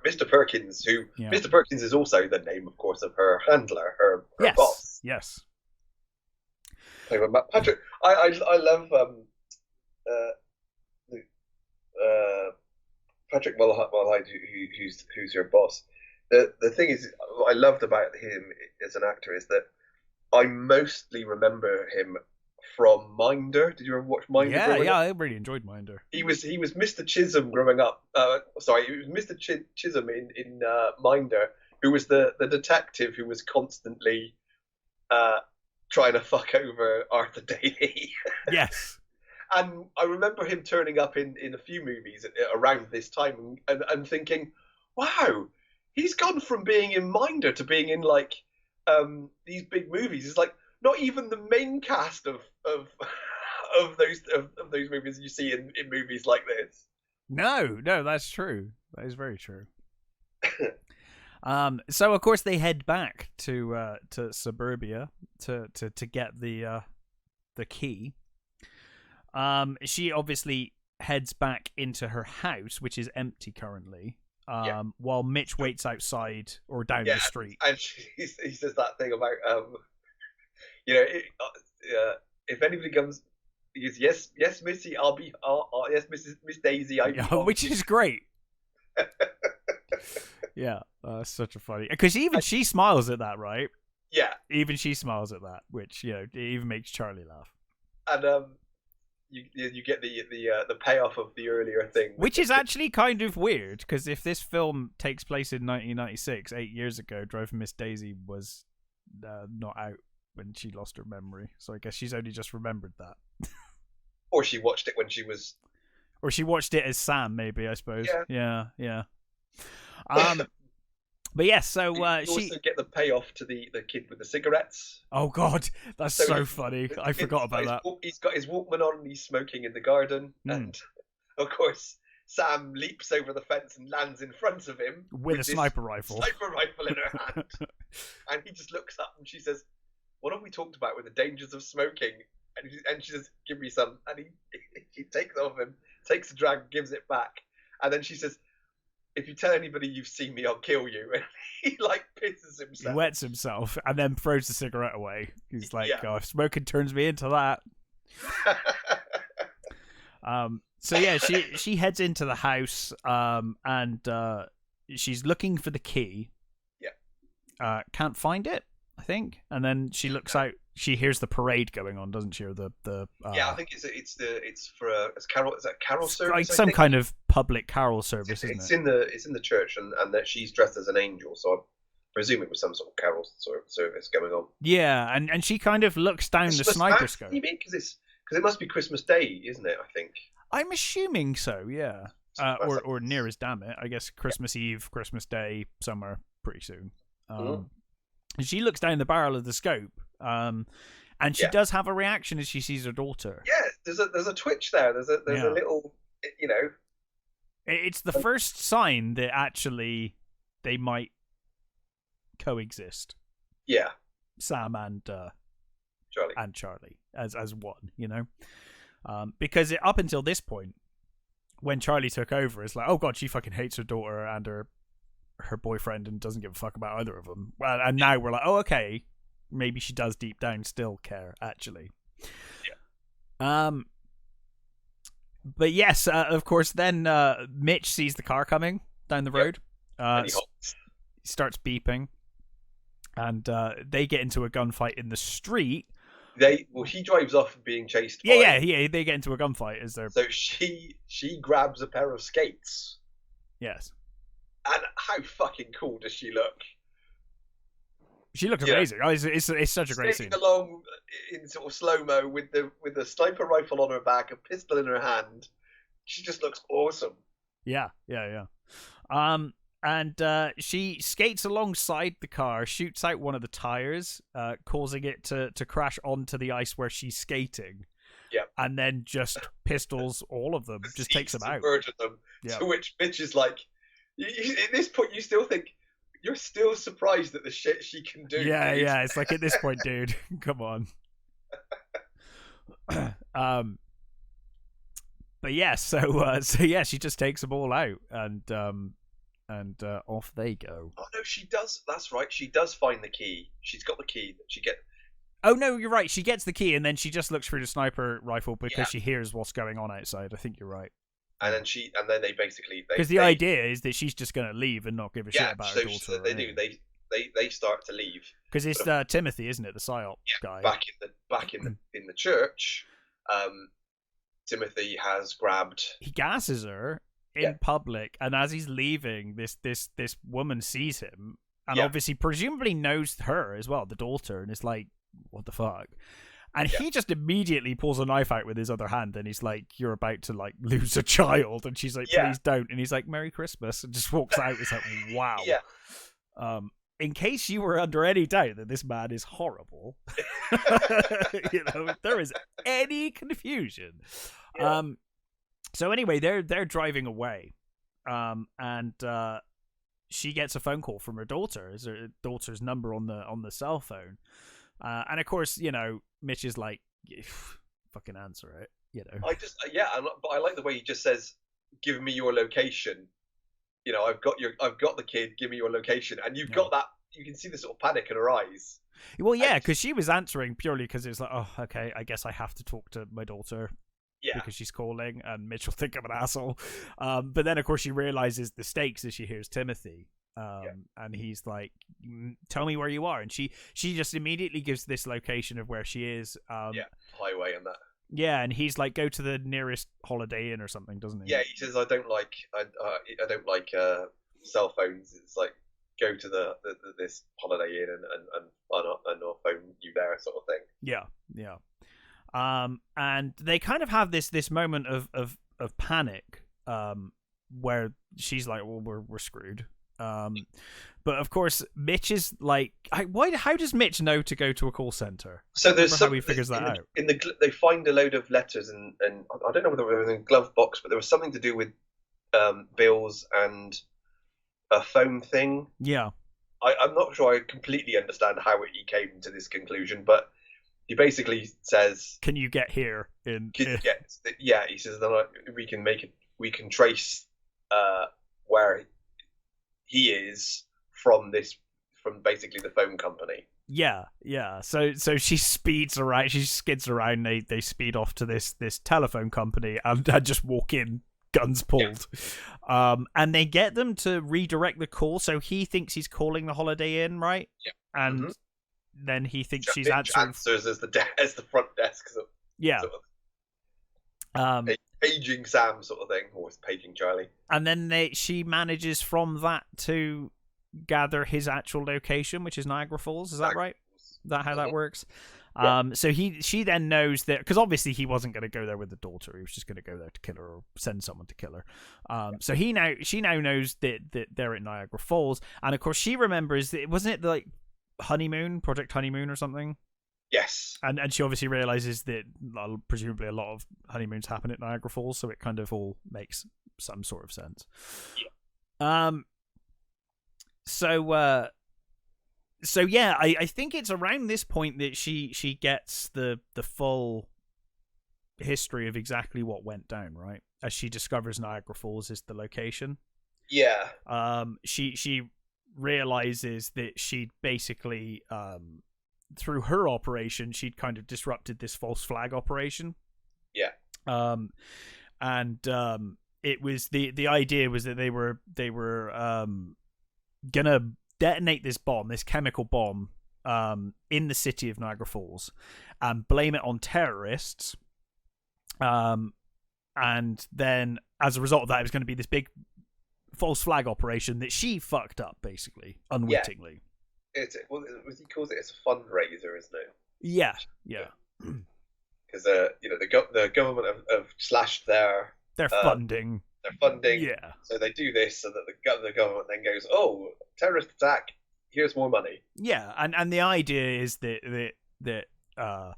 Mr. Perkins, Mr. Perkins is also the name, of course, of her handler, her boss. Yes. Patrick, I love Patrick Mulhide, who's your boss. The thing is, what I loved about him as an actor is that I mostly remember him from Minder. Did you ever watch Minder? Yeah, I really enjoyed Minder. He was Mr. Chisholm growing up. He was Mr. Chisholm in Minder, who was the detective who was constantly trying to fuck over Arthur Daly. Yes. And I remember him turning up in a few movies around this time and thinking, wow, he's gone from being in Minder to being in like these big movies. It's like not even the main cast of those movies you see in movies like this. No, that's true. That is very true. So of course they head back to suburbia to get the key. She obviously heads back into her house, which is empty currently. While Mitch waits outside or down the street. And he says that thing about if anybody comes, he goes, yes, Missy, yes, Miss Daisy, which is great. Yeah, such a funny, because even she smiles at that, right? Yeah, even she smiles at that, which it even makes Charlie laugh. And you get the payoff of the earlier thing, which is actually kind of weird, because if this film takes place in 1996, 8 years ago, Driving Miss Daisy was not out when she lost her memory, so I guess she's only just remembered that. Or she watched it when she was... Or she watched it as Sam, maybe, I suppose. Yeah. But yes, so you also get the payoff to the kid with the cigarettes. Oh God, that's so funny. I forgot about that. He's got his Walkman on and he's smoking in the garden, and of course Sam leaps over the fence and lands in front of him with a sniper rifle. Sniper rifle in her hand, and he just looks up and she says, "What have we talked about with the dangers of smoking?" And she says, "Give me some." And he takes it off him, takes the drag, gives it back, and then she says, "If you tell anybody you've seen me, I'll kill you." And he like pisses himself. He wets himself and then throws the cigarette away. He's like, "Oh, if smoking turns me into that." So yeah, she heads into the house, and she's looking for the key. Yeah. Can't find it, I think. And then she looks out. She hears the parade going on, doesn't she? Or I think it's for a carol. Is that a carol service? Like some kind of public carol service, isn't it? It's in the church, and that she's dressed as an angel. So I presume it was some sort of carol service going on. Yeah, and she kind of looks down the sniper scope. You mean because it must be Christmas Day, isn't it? I think. I'm assuming so. Yeah. Or near as damn it. I guess Christmas Eve, Christmas Day, somewhere pretty soon. And she looks down the barrel of the scope, and she does have a reaction as she sees her daughter. Yeah, there's a twitch there. There's a little, you know. It's the first sign that actually they might coexist. Yeah. Sam and Charlie as one, you know, because up until this point, when Charlie took over, it's like, oh god, she fucking hates her daughter and her boyfriend and doesn't give a fuck about either of them. Well, and now we're like, oh okay, maybe she does deep down still care actually. Yeah. But yes, of course. Then Mitch sees the car coming down the road. And he starts beeping, and they get into a gunfight in the street. He drives off being chased. Yeah. They get into a gunfight as they're. So she grabs a pair of skates. Yes. And how fucking cool does she look? She looks amazing. Oh, it's such a great scene. Along in sort of slow mo with the sniper rifle on her back, a pistol in her hand. She just looks awesome. Yeah. And she skates alongside the car, shoots out one of the tires, causing it to crash onto the ice where she's skating. Yeah. And then just pistols all of them, just takes them out. Them. Yeah. To which Mitch is like, at this point, you still think. You're still surprised at the shit she can do. Yeah, dude. Yeah. It's like, at this point, dude, come on. But yeah, so yeah, she just takes them all out, and off they go. Oh no, she does. That's right. She does find the key. She's got the key that she get. Oh no, you're right. She gets the key, and then she just looks through the sniper rifle because she hears what's going on outside. I think you're right. And then they basically because the idea is that she's just going to leave and not give a shit about her daughter. So they do. They start to leave because it's Timothy, isn't it, the psyop guy? Back in the church, Timothy has grabbed. He gasses her in public, and as he's leaving, this woman sees him, and obviously presumably knows her as well, the daughter, and it's like, what the fuck. And he just immediately pulls a knife out with his other hand, and he's like, "You're about to like lose a child," and she's like, "Please don't," and he's like, "Merry Christmas," and just walks out. It's like, wow. Yeah. In case you were under any doubt that this man is horrible, you know, if there is any confusion. Yeah. So anyway, they're driving away, and she gets a phone call from her daughter. Is her daughter's number on the cell phone? And of course, you know, Mitch is like, fucking answer it, you know. But I like the way he just says, "Give me your location." You know, I've got the kid. Give me your location, and you've got that. You can see the sort of panic in her eyes. Well, yeah, because she was answering purely because it was like, oh, okay, I guess I have to talk to my daughter. Yeah. Because she's calling, and Mitch will think I'm an asshole. But then, of course, she realizes the stakes as she hears Timothy. And he's like, "Tell me where you are," and she just immediately gives this location of where she is. Highway and that. Yeah, and he's like, "Go to the nearest Holiday Inn or something," doesn't he? Yeah, he says, "I don't like cell phones. It's like go to this Holiday Inn and I'll phone you there," sort of thing. Yeah. And they kind of have this moment of panic, where she's like, "Well, we're screwed." But of course, Mitch is like, how does Mitch know to go to a call center? So there's how he figures that out. They find a load of letters and I don't know whether it was in a glove box, but there was something to do with bills and a phone thing. Yeah, I'm not sure I completely understand how he came to this conclusion, but he basically says, "Can you get here?" Yeah, he says that we can trace where he is from basically the phone company. Yeah. So she skids around. They speed off to this telephone company and just walk in, guns pulled. Yeah. And they get them to redirect the call. So he thinks he's calling the Holiday Inn, right? Yeah. And then he thinks she's answering. Answers as the front desk. Yeah. Sort of, paging Sam sort of thing, or paging Charlie. And then she manages from that to gather his actual location, which is Niagara Falls. Is that right? Is that how that works? Yeah. So she then knows that, because obviously he wasn't going to go there with the daughter. He was just going to go there to kill her or send someone to kill her. So she now knows that they're at Niagara Falls, and of course she remembers that, wasn't it like Project Honeymoon or something. Yes. And she obviously realizes that presumably a lot of honeymoons happen at Niagara Falls, so it kind of all makes some sort of sense. Yeah. So yeah, I think it's around this point that she gets the full history of exactly what went down, right? As she discovers Niagara Falls is the location. Yeah. She realizes that she'd basically through her operation she'd kind of disrupted this false flag operation. Yeah. It was the idea was that they were gonna detonate this chemical bomb in the city of Niagara Falls and blame it on terrorists. And then as a result of that, it was going to be this big false flag operation that she fucked up, basically, unwittingly. Yeah. He calls it, it's a fundraiser, isn't it? Yeah. Because the government have slashed their funding. Their funding. Yeah. So they do this so that the government then goes, oh, terrorist attack, here's more money. Yeah, and the idea is that a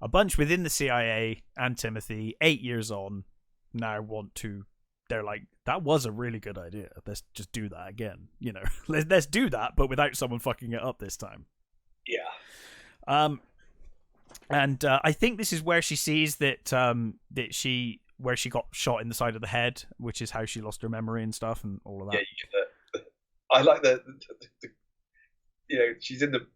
bunch within the CIA and Timothy, 8 years on, now want to. They're like, that was a really good idea. Let's just do that again. Let's do that, but without someone fucking it up this time. Yeah. And I think this is where she sees that where she got shot in the side of the head, which is how she lost her memory and stuff and all of that. Yeah, I like the she's in the.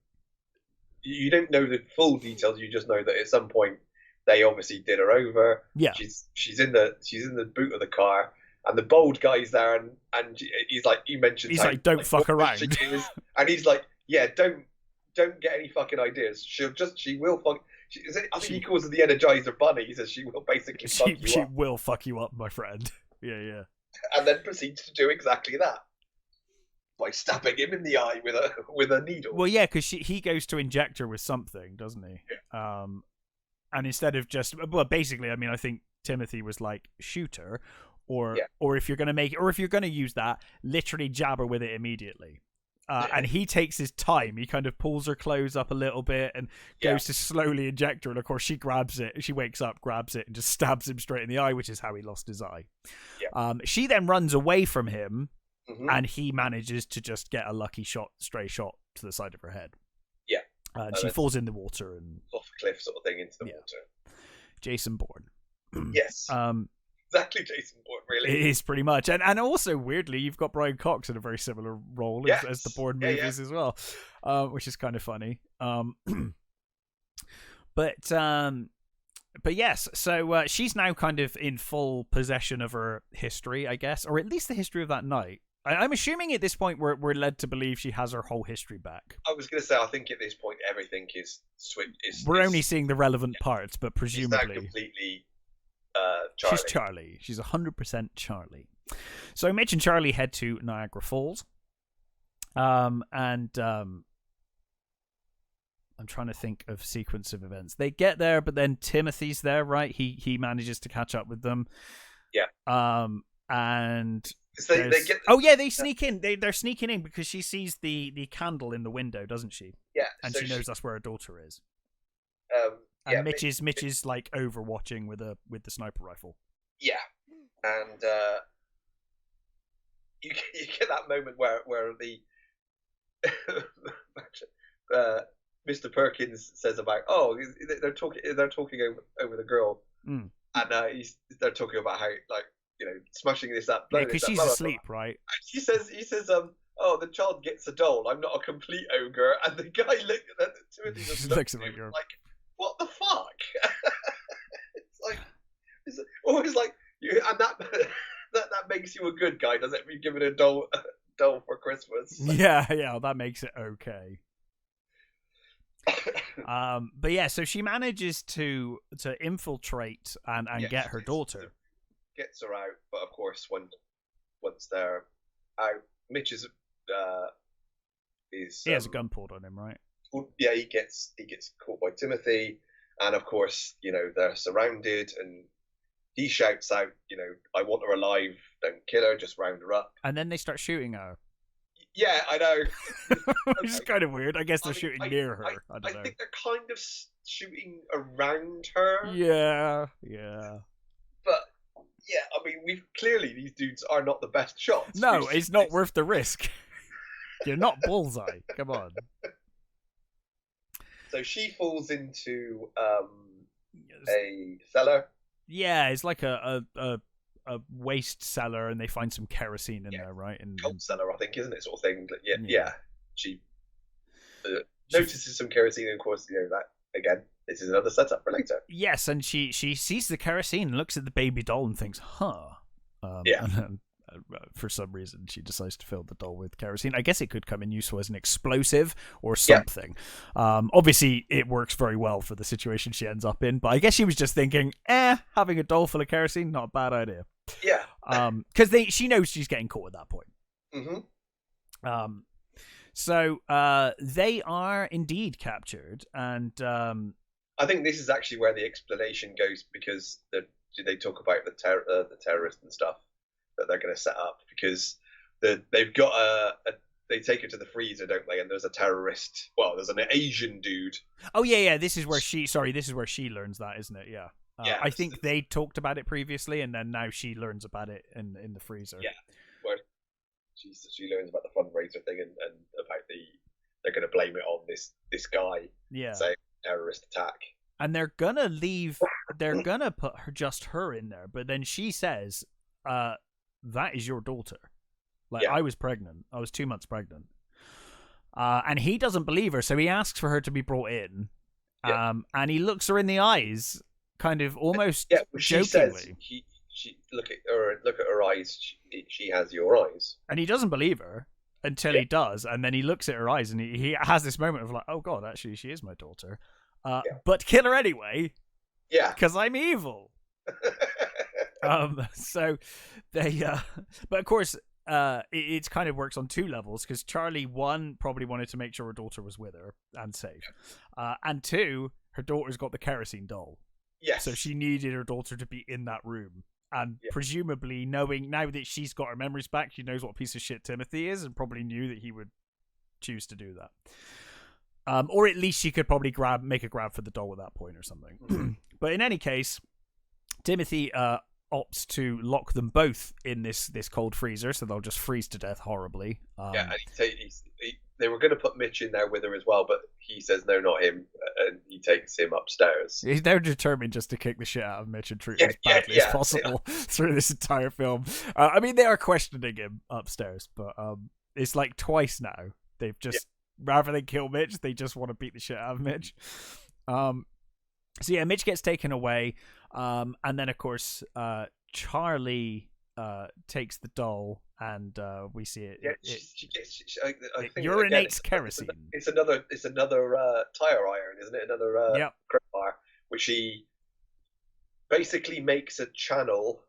You don't know the full details. You just know that at some point they obviously did her over. Yeah. She's in the boot of the car, and the bold guy's there, and he's like, you mentioned. He's like, don't fuck around. And he's like, yeah, don't get any fucking ideas. She will fuck. I think he calls her the Energizer Bunny. He says she will basically fuck you up. She will fuck you up, my friend. Yeah. And then proceeds to do exactly that by stabbing him in the eye with a needle. Well, yeah, because he goes to inject her with something, doesn't he? Yeah. And instead of basically, I mean, I think Timothy was like, shoot her, or if you're gonna use that, literally jab her with it immediately. And he takes his time. He kind of pulls her clothes up a little bit and goes to slowly inject her. And of course, she grabs it. She wakes up, grabs it, and just stabs him straight in the eye, which is how he lost his eye. Yeah. She then runs away from him, mm-hmm. and he manages to just get a lucky stray shot to the side of her head. Yeah. And she falls in the water and off a cliff, sort of thing, into the water. Jason Bourne. Yes. Exactly, Jason Bourne, really. It is pretty much. And also, weirdly, you've got Brian Cox in a very similar role as the Bourne movies as well, which is kind of funny. But yes, so she's now kind of in full possession of her history, I guess, or at least the history of that night. I'm assuming at this point we're led to believe she has her whole history back. I was going to say, I think at this point everything is we're only seeing the relevant parts, but presumably she's now completely Charlie. She's Charlie. She's 100% Charlie. So Mitch and Charlie head to Niagara Falls, and I'm trying to think of sequence of events. They get there, but then Timothy's there, right? He manages to catch up with them. Yeah. And they get. They sneak in. They're sneaking in because she sees the candle in the window, doesn't she? Yeah. And so she knows that's where her daughter is. And Mitch is like overwatching with the sniper rifle. Yeah, and you get that moment where the Mr. Perkins says about they're talking over the girl, and they're talking about how, like, smashing this up. Because she's asleep, right? And he says the child gets a doll. I'm not a complete ogre. And the guy looks at him like, what the fuck? It's always like you, and that makes you a good guy, does it? If you give it a doll for Christmas. Yeah, that makes it okay. But yeah, so she manages to infiltrate and get her daughter. Gets her out, but of course, once they're out, Mitch is he has a gun pulled on him, right? Yeah, he gets caught by Timothy, and of course, they're surrounded, and he shouts out, I want her alive, don't kill her, just round her up. And then they start shooting her. Yeah, I know. Which is kind of weird. I guess they're shooting near her. I don't know. I think they're kind of shooting around her. Yeah. But yeah, I mean, these dudes are not the best shots. No, it's not worth the risk. You're not Bullseye. Come on. So she falls into a cellar. Yeah, it's like a waste cellar, and they find some kerosene in there, right? And cold cellar, I think, isn't it? Sort of thing. Yeah. She notices some kerosene, and of course, that again. This is another setup for later. Yes, and she sees the kerosene, looks at the baby doll, and thinks, "Huh." And for some reason, she decides to fill the doll with kerosene. I guess it could come in useful as an explosive or something. Yeah. Obviously, it works very well for the situation she ends up in. But I guess she was just thinking, having a doll full of kerosene, not a bad idea. Yeah. Because she knows she's getting caught at that point. Mm-hmm. So they are indeed captured, and I think this is actually where the explanation goes, because they talk about the terrorists and stuff that they're going to set up, because they've got they take her to the freezer, don't they? And there's a terrorist. Well, there's an Asian dude. Oh yeah. This is where she learns that, isn't it? Yeah. Yeah. I think they talked about it previously, and then now she learns about it in the freezer. Yeah. Where she learns about the fundraiser thing and about they're going to blame it on this guy. Yeah. Saying terrorist attack. And they're gonna leave. They're gonna put just her in there, but then she says, "That is your daughter. I was pregnant. I was 2 months pregnant." And he doesn't believe her, so he asks for her to be brought in. And he looks her in the eyes, kind of almost she jokingly. Says she look at her eyes. She has your eyes. And he doesn't believe her until he does, and then he looks at her eyes, and he has this moment of like, "Oh God, actually, she is my daughter." But kill her anyway. Yeah. Because I'm evil. So they, but of course, it kind of works on two levels, because Charlie, one, probably wanted to make sure her daughter was with her and safe. And two, her daughter's got the kerosene doll. Yes. So she needed her daughter to be in that room. And presumably, knowing now that she's got her memories back, she knows what piece of shit Timothy is, and probably knew that he would choose to do that. Or at least she could probably make a grab for the doll at that point or something. But in any case, Timothy opts to lock them both in this cold freezer, so they'll just freeze to death horribly. And they were going to put Mitch in there with her as well, but he says no, not him, and he takes him upstairs. They're determined just to kick the shit out of Mitch and treat him as badly as possible through this entire film. I mean, they are questioning him upstairs, but it's like twice now. They've just... Rather than kill Mitch, they just want to beat the shit out of Mitch. So yeah, Mitch gets taken away, and then of course Charlie takes the doll, and we see it. I think urinates kerosene. It's another tire iron, isn't it? Another crowbar, which she basically makes a channel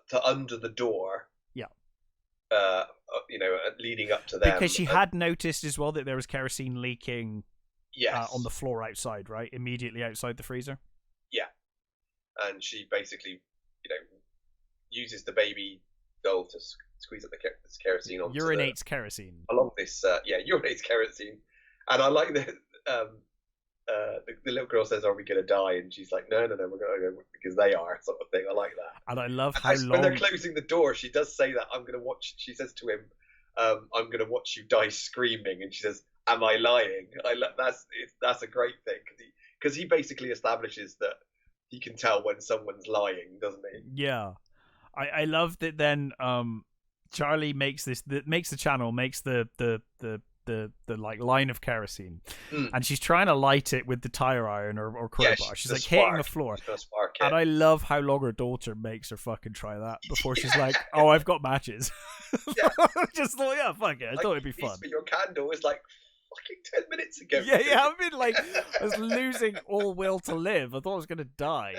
to under the door. Yeah. Leading up to them. Because she had noticed as well that there was kerosene leaking on the floor outside, right? Immediately outside the freezer. Yeah. And she basically, uses the baby doll to squeeze up the kerosene onto urinates kerosene. Along this, urinates kerosene. And I like that the little girl says, "Are we going to die?" And she's like, no, we're going to go because they are, sort of thing. I like that. And I love how long... When they're closing the door, she does say that, "I'm going to watch..." She says to him, "I'm going to watch you die screaming." And she says, "Am I lying?" That's a great thing, because he basically establishes that he can tell when someone's lying, doesn't he? Yeah. I love that then Charlie makes the channel, makes the like line of kerosene, and she's trying to light it with the tire iron or crowbar. She's like hitting the floor, and I love how long her daughter makes her fucking try that before she's like, "Oh, I've got matches." Just thought, fuck it, I thought it'd be fun. Your candle is like fucking 10 minutes ago. Yeah. I mean, like, I was losing all will to live. I thought I was gonna die.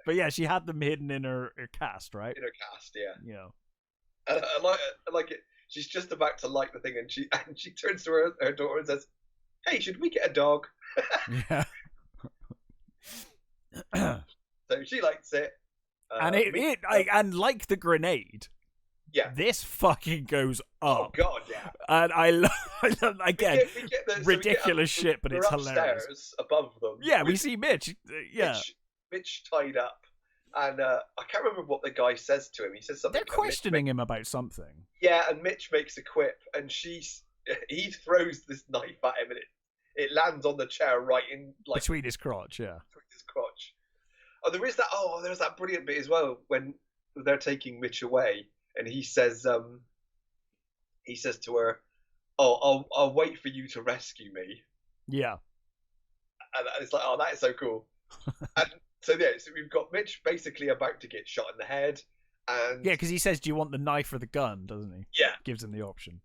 But yeah, she had them hidden in her cast, right? In her cast, yeah. Yeah. And I like it. She's just about to light the thing, and she turns to her daughter and says, "Hey, should we get a dog?" Yeah. So she likes it, and and like the grenade, Yeah. This fucking goes up. Oh god, yeah. And I love again, We get ridiculous shit, but it's hilarious. Upstairs above them. Yeah, we see Mitch. Yeah. Mitch tied up. And I can't remember what the guy says to him. He says something. They're questioning him about something. Yeah, and Mitch makes a quip, and he throws this knife at him, and it lands on the chair right in like between his crotch. Yeah, between his crotch. Oh, there is that. Oh, there's that brilliant bit as well when they're taking Mitch away, and he says to her, "Oh, I'll wait for you to rescue me." Yeah, and it's like, oh, that is so cool. And so yeah, so we've got Mitch basically about to get shot in the head, and yeah, because he says, "Do you want the knife or the gun?" Doesn't he? Yeah, gives him the option.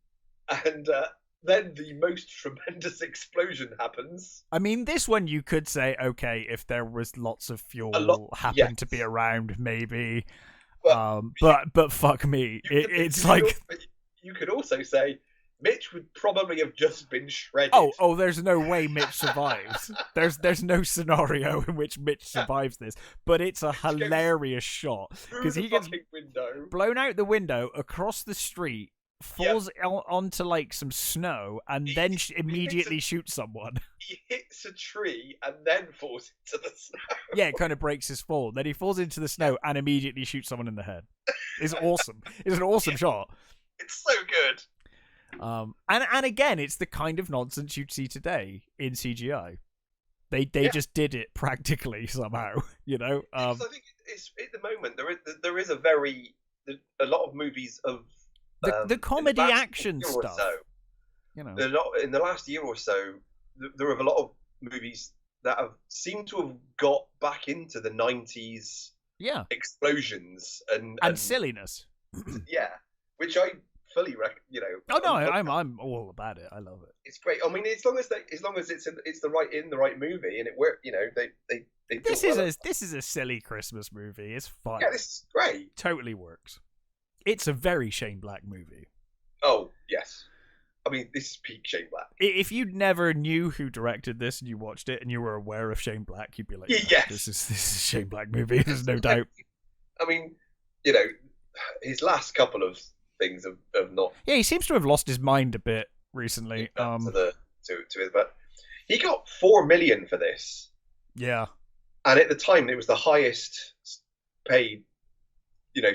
And then the most tremendous explosion happens. I mean, this one you could say, okay, if there was lots of fuel happened to be around, maybe. But fuck me, it's like you could also say Mitch would probably have just been shredded. Oh, there's no way Mitch survives. There's no scenario in which Mitch survives this. But it's a hilarious shot because he gets blown out the window across the street, falls onto like some snow, and then immediately shoots someone. He hits a tree and then falls into the snow. Yeah, it kind of breaks his fall. Then he falls into the snow and immediately shoots someone in the head. It's awesome. It's an awesome shot. It's so good. And again, it's the kind of nonsense you'd see today in CGI. They just did it practically somehow, you know. I think it's at the moment there is a lot of movies of the comedy action stuff. So, you know, in the last year or so, there are a lot of movies that have seemed to have got back into the 90s explosions and silliness. Yeah, which I fully Oh no, I'm all about it. I love it. It's great. I mean, as long as it's the right movie and it work, you know, they this is a silly Christmas movie. It's fun. Yeah, this is great. Totally works. It's a very Shane Black movie. Oh yes, I mean this is peak Shane Black. If you never knew who directed this and you watched it and you were aware of Shane Black, you'd be like, yes, this is a Shane Black movie. There's no doubt. I mean, you know, his last couple of things have not. Yeah, he seems to have lost his mind a bit recently. To it, but he got $4 million for this. Yeah, and at the time it was the highest paid,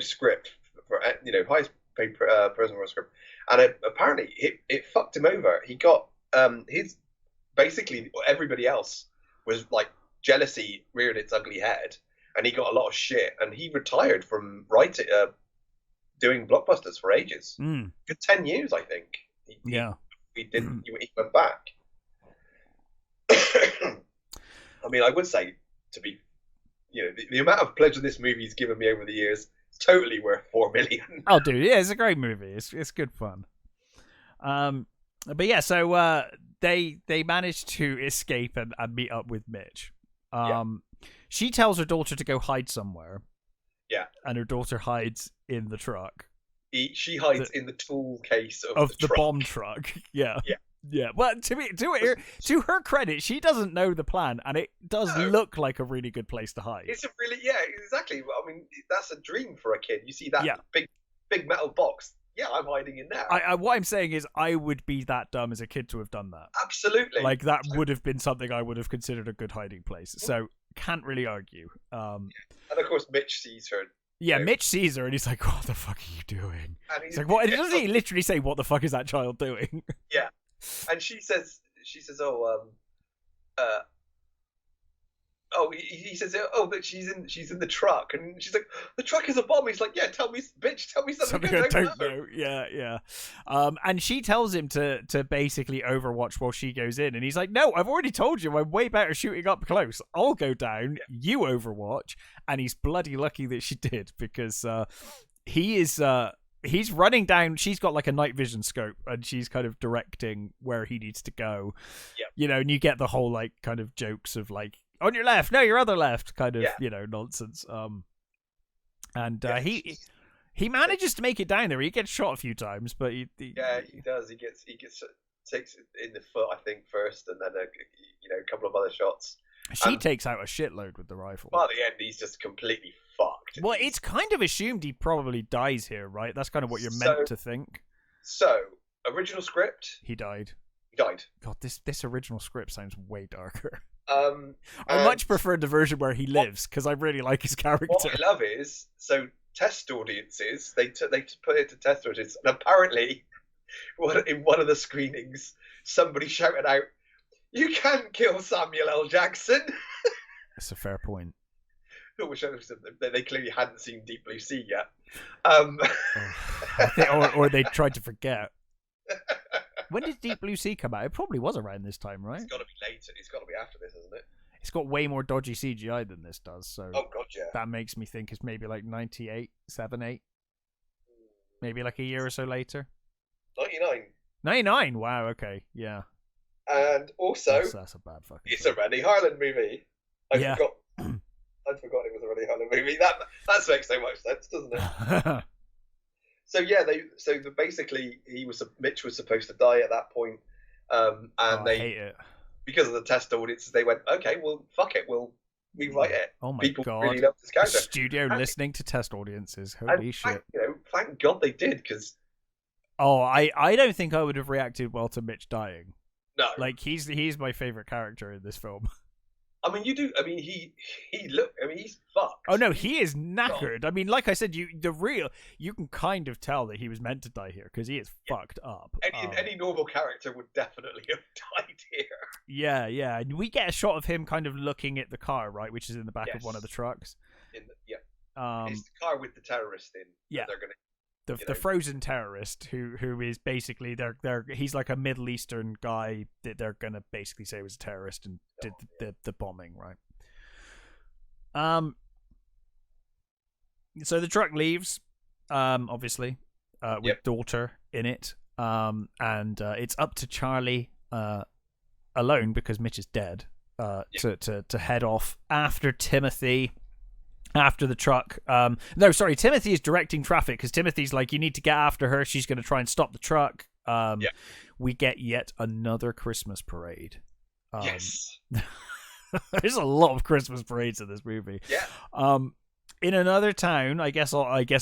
script for highest paid person for a script, and apparently it fucked him over. He got his basically everybody else was like jealousy reared its ugly head, and he got a lot of shit, and he retired from writing. Doing blockbusters for ages. Good 10 years, I think. He went back. I mean, I would say the amount of pleasure this movie's given me over the years is totally worth $4 million. Oh, dude, yeah, it's a great movie. It's good fun. But yeah, so they managed to escape and meet up with Mitch. She tells her daughter to go hide somewhere. Yeah, and her daughter hides in the truck. She hides in the tool case of the bomb truck. Yeah. Well, to her credit, she doesn't know the plan, and it does look like a really good place to hide. It's a really exactly. I mean, that's a dream for a kid. You see that big metal box. Yeah, I'm hiding in there. What I'm saying is, I would be that dumb as a kid to have done that. Absolutely. Like that would have been something I would have considered a good hiding place. So can't really argue. And of course, Mitch sees her. Yeah, Mitch sees her and he's like, "What the fuck are you doing?" And he's like, "What?" Doesn't he literally say, "What the fuck is that child doing?" Yeah, and she says, he says, that she's in the truck, and she's like, the truck is a bomb. He's like, yeah, tell me something I don't know. Yeah. And she tells him to basically overwatch while she goes in, and he's like, no, I've already told you, I'm way better shooting up close. I'll go down, you overwatch, and he's bloody lucky that she did, because he's running down. She's got like a night vision scope, and she's kind of directing where he needs to go. Yeah, and you get the whole like kind of jokes of like, on your left, no, your other left, kind of, nonsense. He manages to make it down there. He gets shot a few times, but he does. He gets takes it in the foot, I think, first, and then a couple of other shots. She takes out a shitload with the rifle. By the end, he's just completely fucked. Well, it's kind of assumed he probably dies here, right? That's kind of what you're meant to think. So, original script. He died. He died. God, this original script sounds way darker. I much prefer the version where he lives because I really like his character. What I love is test audiences. They put it to test audiences, and apparently, in one of the screenings, somebody shouted out, "You can't kill Samuel L. Jackson." That's a fair point. Which they clearly hadn't seen Deep Blue Sea yet. Or they tried to forget. When did Deep Blue Sea come out? It probably was around this time, right? It's got to be later. It's got to be after this, isn't it? It's got way more dodgy CGI than this does. So oh god, yeah. That makes me think it's maybe like 98, 7, 8. Maybe like a year or so later. 99. 99. Wow. Okay. Yeah. And also, that's a bad fucking. It's a Renny Harlin movie. I forgot it was a Renny Harlin movie. That makes so much sense, doesn't it? So yeah, basically Mitch was supposed to die at that point, and I hate it. Because of the test audiences, they went, okay, well, fuck it, we'll rewrite it. Oh my People god! really love this character. The studio listening to test audiences. Holy shit! Thank God they did, because. Oh, I don't think I would have reacted well to Mitch dying. No, like he's my favorite character in this film. I mean, you do. I mean, he he's fucked. Oh no, he is knackered. I mean, like I said, you can kind of tell that he was meant to die here because he is fucked up. Any normal character would definitely have died here. Yeah, and we get a shot of him kind of looking at the car, right, which is in the back of one of the trucks. It's the car with the terrorist in. Yeah, they're gonna. The frozen terrorist who is basically he's like a Middle Eastern guy that they're gonna basically say was a terrorist and did the bombing, right? So the truck leaves, obviously, with daughter in it, and it's up to Charlie alone because Mitch is dead to head off after Timothy. After the truck. Timothy is directing traffic because Timothy's like, you need to get after her. She's going to try and stop the truck. We get yet another Christmas parade. Yes. There's a lot of Christmas parades in this movie. Yeah. In another town, I guess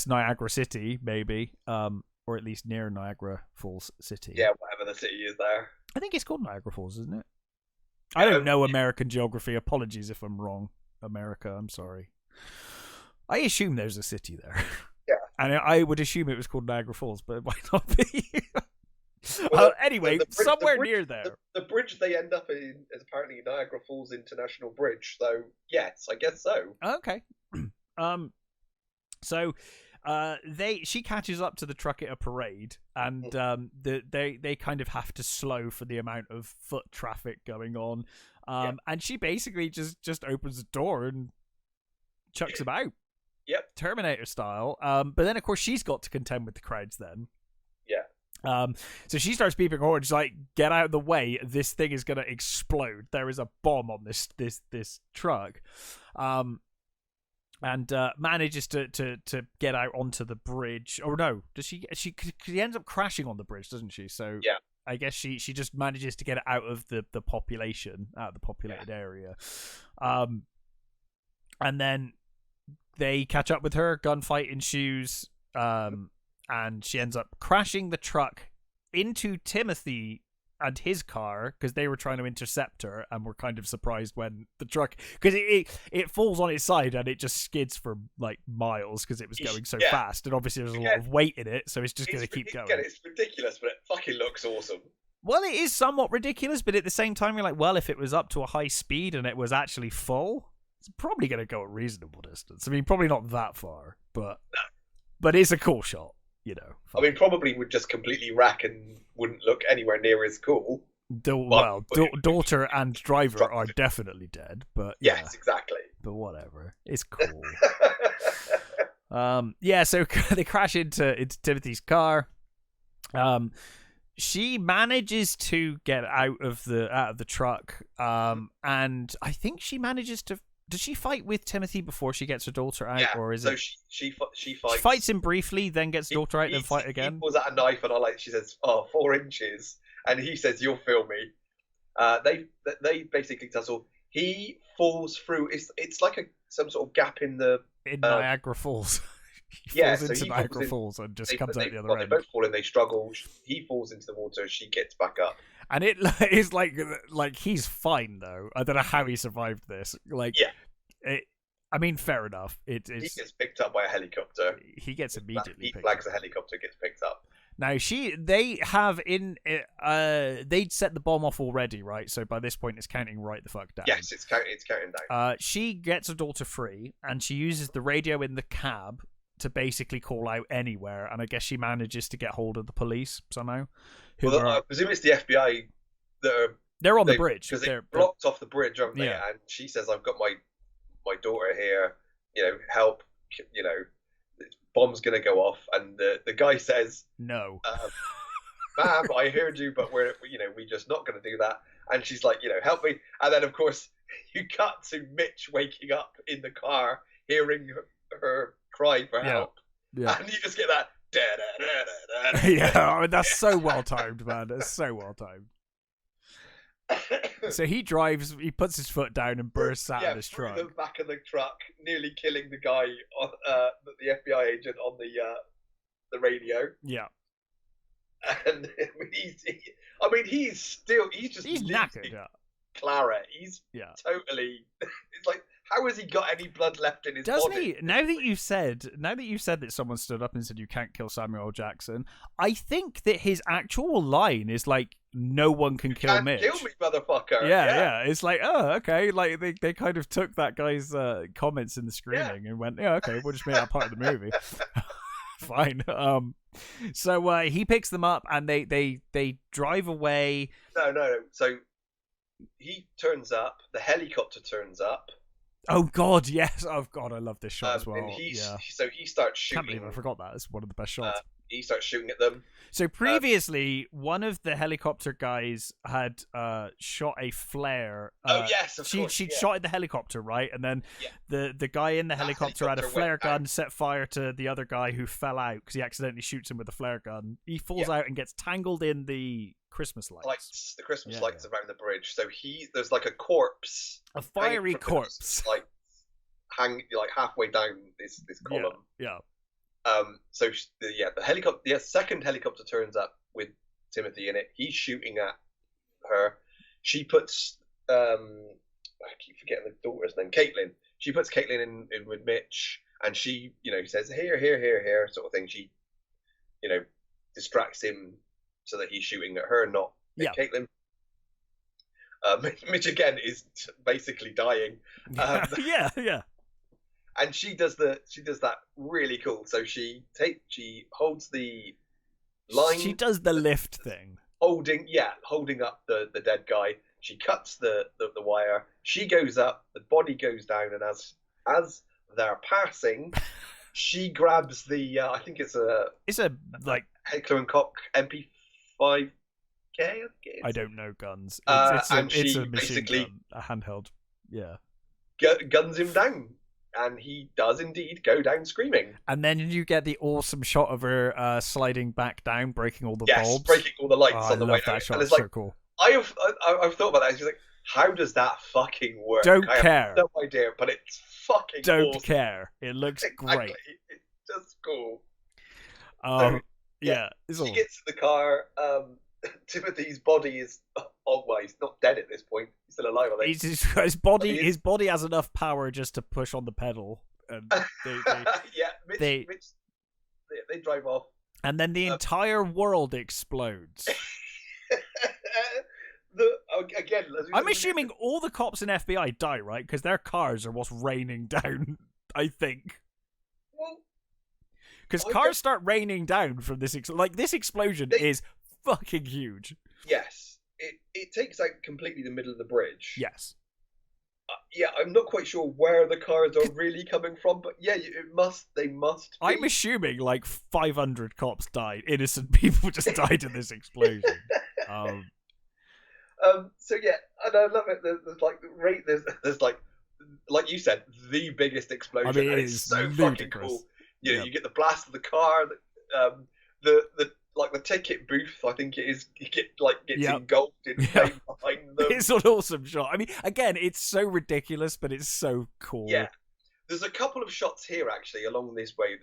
Niagara City, maybe, or at least near Niagara Falls City. Yeah, whatever the city is there. I think it's called Niagara Falls, isn't it? I don't know American geography. Apologies if I'm wrong. America, I'm sorry. I assume there's a city there. Yeah. And I would assume it was called Niagara Falls, but it might not be. Anyway, somewhere near there. The bridge they end up in is apparently Niagara Falls International Bridge, so yes, I guess so. Okay. So she catches up to the truck at a parade, and they kind of have to slow for the amount of foot traffic going on. And she basically just opens the door and chucks him out. Yep. Terminator style. But then of course she's got to contend with the crowds then. Yeah. So she starts beeping horns. She's like, get out of the way. This thing is gonna explode. There is a bomb on this truck. And manages to get out onto the bridge. Or no, does she ends up crashing on the bridge, doesn't she? So yeah. I guess she just manages to get it out of the population, out of the populated area. And then they catch up with her, gunfight ensues, and she ends up crashing the truck into Timothy and his car because they were trying to intercept her and were kind of surprised when the truck, because it falls on its side and it just skids for like miles because it was going so fast, and obviously there's a lot of weight in it, so it's just going to keep going. It's ridiculous, but it fucking looks awesome. Well, it is somewhat ridiculous, but at the same time you're like, well, if it was up to a high speed and it was actually full, it's probably going to go a reasonable distance. I mean, probably not that far, but it's a cool shot, you know. I mean, probably would just completely wreck and wouldn't look anywhere near as cool. Daughter and driver are definitely dead, but yes, exactly. But whatever, it's cool. So they crash into Timothy's car. She manages to get out of the truck, and I think she manages to. Does she fight with Timothy before she gets her daughter out, or is it? She fights. She fights him briefly, then gets daughter out, then fight again. He pulls out a knife, and she says, 4 inches, and he says, "You'll feel me." They basically tussle. he falls through. It's like some sort of gap in the Niagara Falls. He falls into Niagara Falls and just comes out the other end. They both fall in. They struggle. He falls into the water. She gets back up. And it is like he's fine though. I don't know how he survived this. I mean, fair enough. He gets picked up by a helicopter. He gets immediately. He flags a helicopter, gets picked up. Now they'd set the bomb off already, right? So by this point, it's counting right the fuck down. Yes, it's counting down. She gets her daughter free, and she uses the radio in the cab to basically call out anywhere. And I guess she manages to get hold of the police somehow. I presume it's the FBI they're on the bridge because they're blocked off the bridge, aren't they? Yeah. And she says, "I've got my daughter here. Help. Bomb's gonna go off." And the guy says, "No, ma'am, I heard you, but we're just not gonna do that." And she's like, "Help me." And then of course you cut to Mitch waking up in the car, hearing her cry for help, and you just get that. Yeah, that's so well timed, man. That's so well timed. So he drives, he puts his foot down and bursts out of his truck. The back of the truck, nearly killing the guy, the FBI agent on the radio. Yeah. And he's knackered. Yeah. Clara, he's totally. It's like, how has he got any blood left in his body? Doesn't he? Now that you said that someone stood up and said you can't kill Samuel L. Jackson, I think that his actual line is like, "No one can kill Mitch." Kill me, motherfucker. Yeah. It's like, oh, okay. Like they kind of took that guy's comments in the screening and went, yeah, okay, we'll just make that part of the movie. Fine. So he picks them up and they drive away. No. So he turns up. The helicopter turns up. Oh God, yes. Oh God, I love this shot as well. And so he starts shooting. Can't believe I forgot that. It's one of the best shots. He starts shooting at them. So previously, one of the helicopter guys had shot a flare. Yes, of course. She'd shot at the helicopter, right? And then the guy in the helicopter had a flare gun, set fire to the other guy who fell out because he accidentally shoots him with a flare gun. He falls out and gets tangled in the Christmas lights. The Christmas lights around the bridge. So there's like a corpse, a fiery corpse, like halfway down this column. Yeah. So the helicopter, the second helicopter turns up with Timothy in it. He's shooting at her. She puts, I keep forgetting the daughter's name, Caitlin. She puts Caitlin in with Mitch, and she, says here, sort of thing. She, distracts him so that he's shooting at her, not at Caitlin. Mitch again is basically dying. Yeah. And she does that really cool. So she holds the line. She does the lift thing. Holding up the dead guy. She cuts the wire. She goes up. The body goes down, and as they're passing, she grabs the. I think it's a like Heckler and Koch MP5K. I don't know guns. It's a machine gun, a handheld. Yeah. Guns him down. And he does indeed go down screaming. And then you get the awesome shot of her sliding back down, breaking all the bulbs. Breaking all the lights on the way down. That shot. And it's so cool. I've thought about that. It's just like, how does that fucking work? Don't care. I have no idea, but it's fucking Don't awesome. care. It looks great. It's just cool. She gets to the car. Timothy's body is he's not dead at this point. He's still alive, I think. His body has enough power just to push on the pedal. And they drive off. And then the entire world explodes. I'm assuming all the cops and FBI die, right? Because their cars are what's raining down, I think. Well, because cars start raining down from this. This explosion is fucking huge. Yes, it takes out completely the middle of the bridge. Yes. I'm not quite sure where the cars are really coming from, but they must be. I'm assuming 500 cops died. Innocent people just died in this explosion. And I love it. There's like you said, the biggest explosion. I mean, it is so ludicrous. fucking cool. You get the blast of the car, like the ticket booth. I think it is. Gets Yep. engulfed in flame behind them. It's an awesome shot. I mean, again, it's so ridiculous, but it's so cool. Yeah, there's a couple of shots here actually along this way,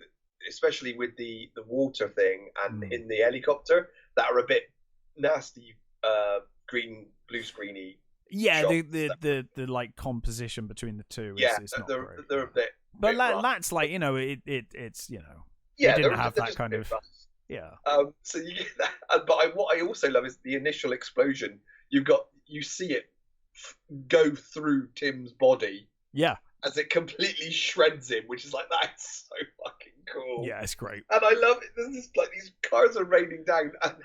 especially with the water thing and in the helicopter, that are a bit nasty, blue screeny. Yeah, shots. the like composition between the two. Is not they're great. a bit. But rough. that's like, you know, it's, you know, yeah, they didn't have that kind of rough. yeah. So you get that, but what I also love is the initial explosion. You see it go through Tim's body. Yeah. As it completely shreds him, which is like, that's so fucking cool. Yeah, it's great. And I love it. There's just like these cars are raining down, and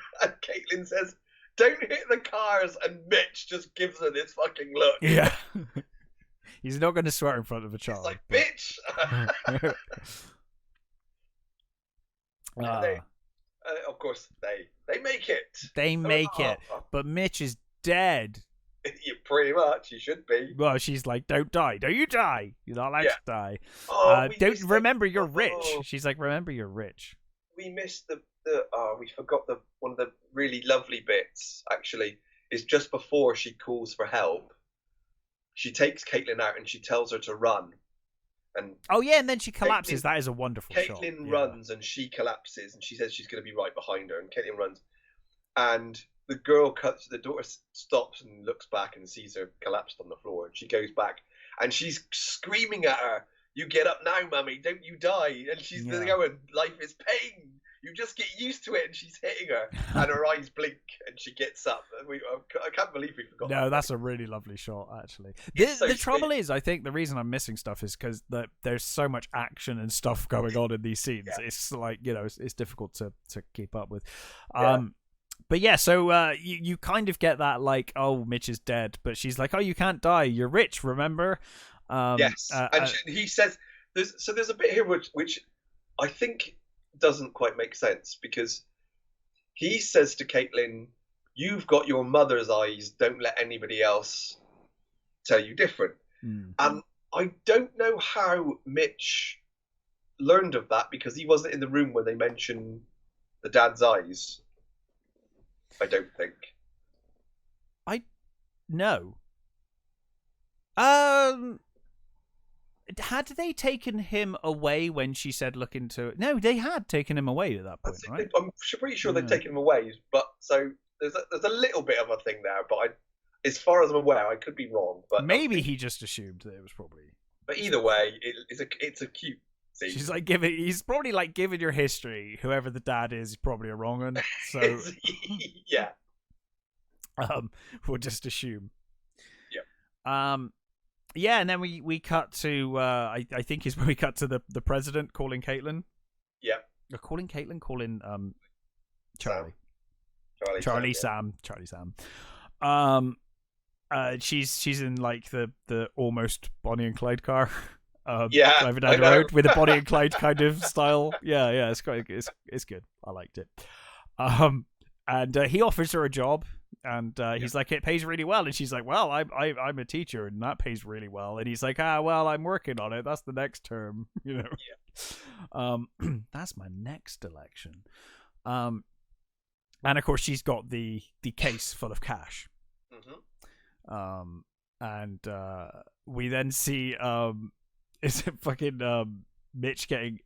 Caitlin says, "Don't hit the cars," and Mitch just gives her this fucking look. Yeah. He's not going to swear in front of a child. He's like, bitch. Of course, they make it. They make it, but Mitch is dead. You pretty much. You should be. Well, she's like, "Don't die! Don't you die! You're not allowed to die. Don't remember you're rich." She's like, "Remember you're rich." We missed we forgot one of the really lovely bits. Actually, is just before she calls for help. She takes Caitlin out and she tells her to run. And and then she collapses. That is a wonderful shot. Caitlin runs and she collapses, and she says she's going to be right behind her. And Caitlin runs, and the girl the daughter stops and looks back and sees her collapsed on the floor, and she goes back and she's screaming at her, "You get up now, mummy! Don't you die!" And she's going, "Life is pain. You just get used to it." And she's hitting her, and her eyes blink, and she gets up. And I can't believe we forgot. No, that's a really lovely shot, actually. The trouble is, I think the reason I'm missing stuff is because there's so much action and stuff going on in these scenes. Yeah. It's like, you know, it's difficult to keep up with. But yeah, so you kind of get that, like, oh, Mitch is dead, but she's like, oh, you can't die. You're rich, remember? Yes, and he says there's a bit here which I think doesn't quite make sense, because he says to Caitlin, "You've got your mother's eyes. Don't let anybody else tell you different." And I don't know how Mitch learned of that, because he wasn't in the room when they mention the dad's eyes. I don't think. No. Had they taken him away when she said look into it? No, they had taken him away at that point, right? I'm pretty sure they've taken him away, but so there's a little bit of a thing there, but as far as I'm aware, I could be wrong. But maybe he just assumed that it was probably. But either way, it's a cute scene. She's like he's probably like, given your history, whoever the dad is probably a wrong one. So yeah. We'll just assume. Yeah. Yeah, and then we cut to I think is when we cut to the president calling Caitlin. Yeah. Calling Charlie. Sam. Charlie Sam. She's in like the almost Bonnie and Clyde car. Driving down the road with a Bonnie and Clyde kind of style. Yeah, it's good. I liked it. And he offers her a job, and he's like, it pays really well, and she's like, well, I'm a teacher, and that pays really well, and he's like, well, I'm working on it. That's the next term, you know. Yeah. That's my next election. And of course, she's got the case full of cash. Mm-hmm. And we then see is it fucking Mitch getting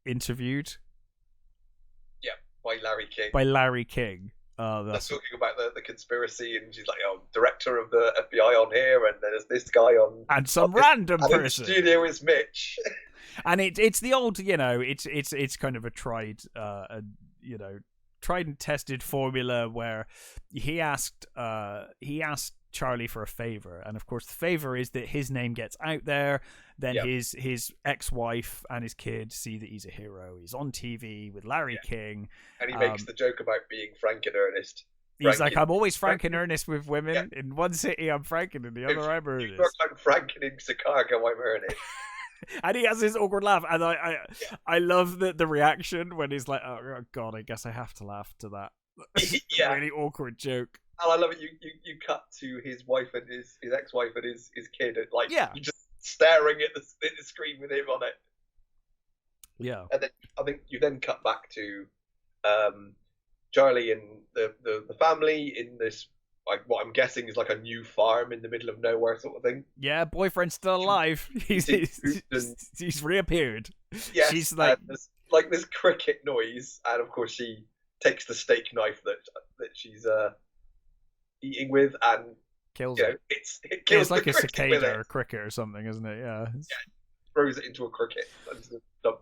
interviewed? Yeah, by Larry King. That's talking about the conspiracy, and she's like, "Oh, director of the FBI on here, and there's this guy on, and some random person." And the studio is Mitch. And it's the old, you know, it's kind of a tried and tested formula where he asked Charlie for a favor, and of course the favor is that his name gets out there, then his ex-wife and his kid see that he's a hero. He's on TV with Larry King, and he makes the joke about being frank and earnest. He's like, I'm always frank and earnest with women. In one city I'm frank, and in the other I'm earnest. I'm frank, and in Chicago I'm earnest. And he has this awkward laugh, and I love the reaction when he's like, oh god, I guess I have to laugh to that. Really awkward joke. And I love it. You cut to his wife and his ex-wife and his kid, like you're just staring at the screen with him on it. Yeah. And then I think you then cut back to Charlie and the family in this, like, what I'm guessing is like a new farm in the middle of nowhere sort of thing. Yeah, boyfriend's still alive. He's reappeared. Yes, she's there's like this cricket noise, and of course she takes the steak knife that she's eating with and kills it. It kills it's like the a cricket cicada or a cricket or something, isn't it? Yeah. Throws it into a cricket,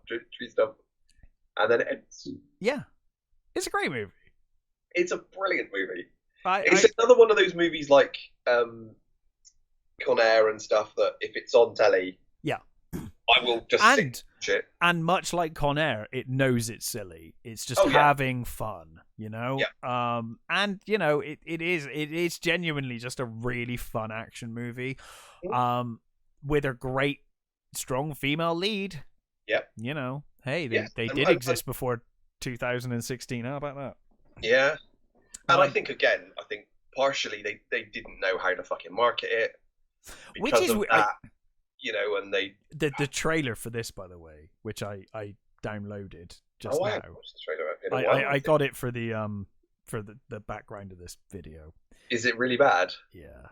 tree stump, and then it ends. Yeah, it's a great movie. It's a brilliant movie. It's another one of those movies like Con Air and stuff that if it's on telly, yeah, I will just sit and watch it. And much like Con Air, it knows it's silly. It's just having fun, you know. Yeah. And you know, it is genuinely just a really fun action movie, with a great, strong female lead. Yep. You know, hey, they did exist before 2016. How about that? Yeah. And I think partially they didn't know how to fucking market it. Which is that, you know, and they the trailer for this, by the way, which I downloaded just now. I haven't watched the trailer in a while. I got it for the background of this video. Is it really bad? Yeah.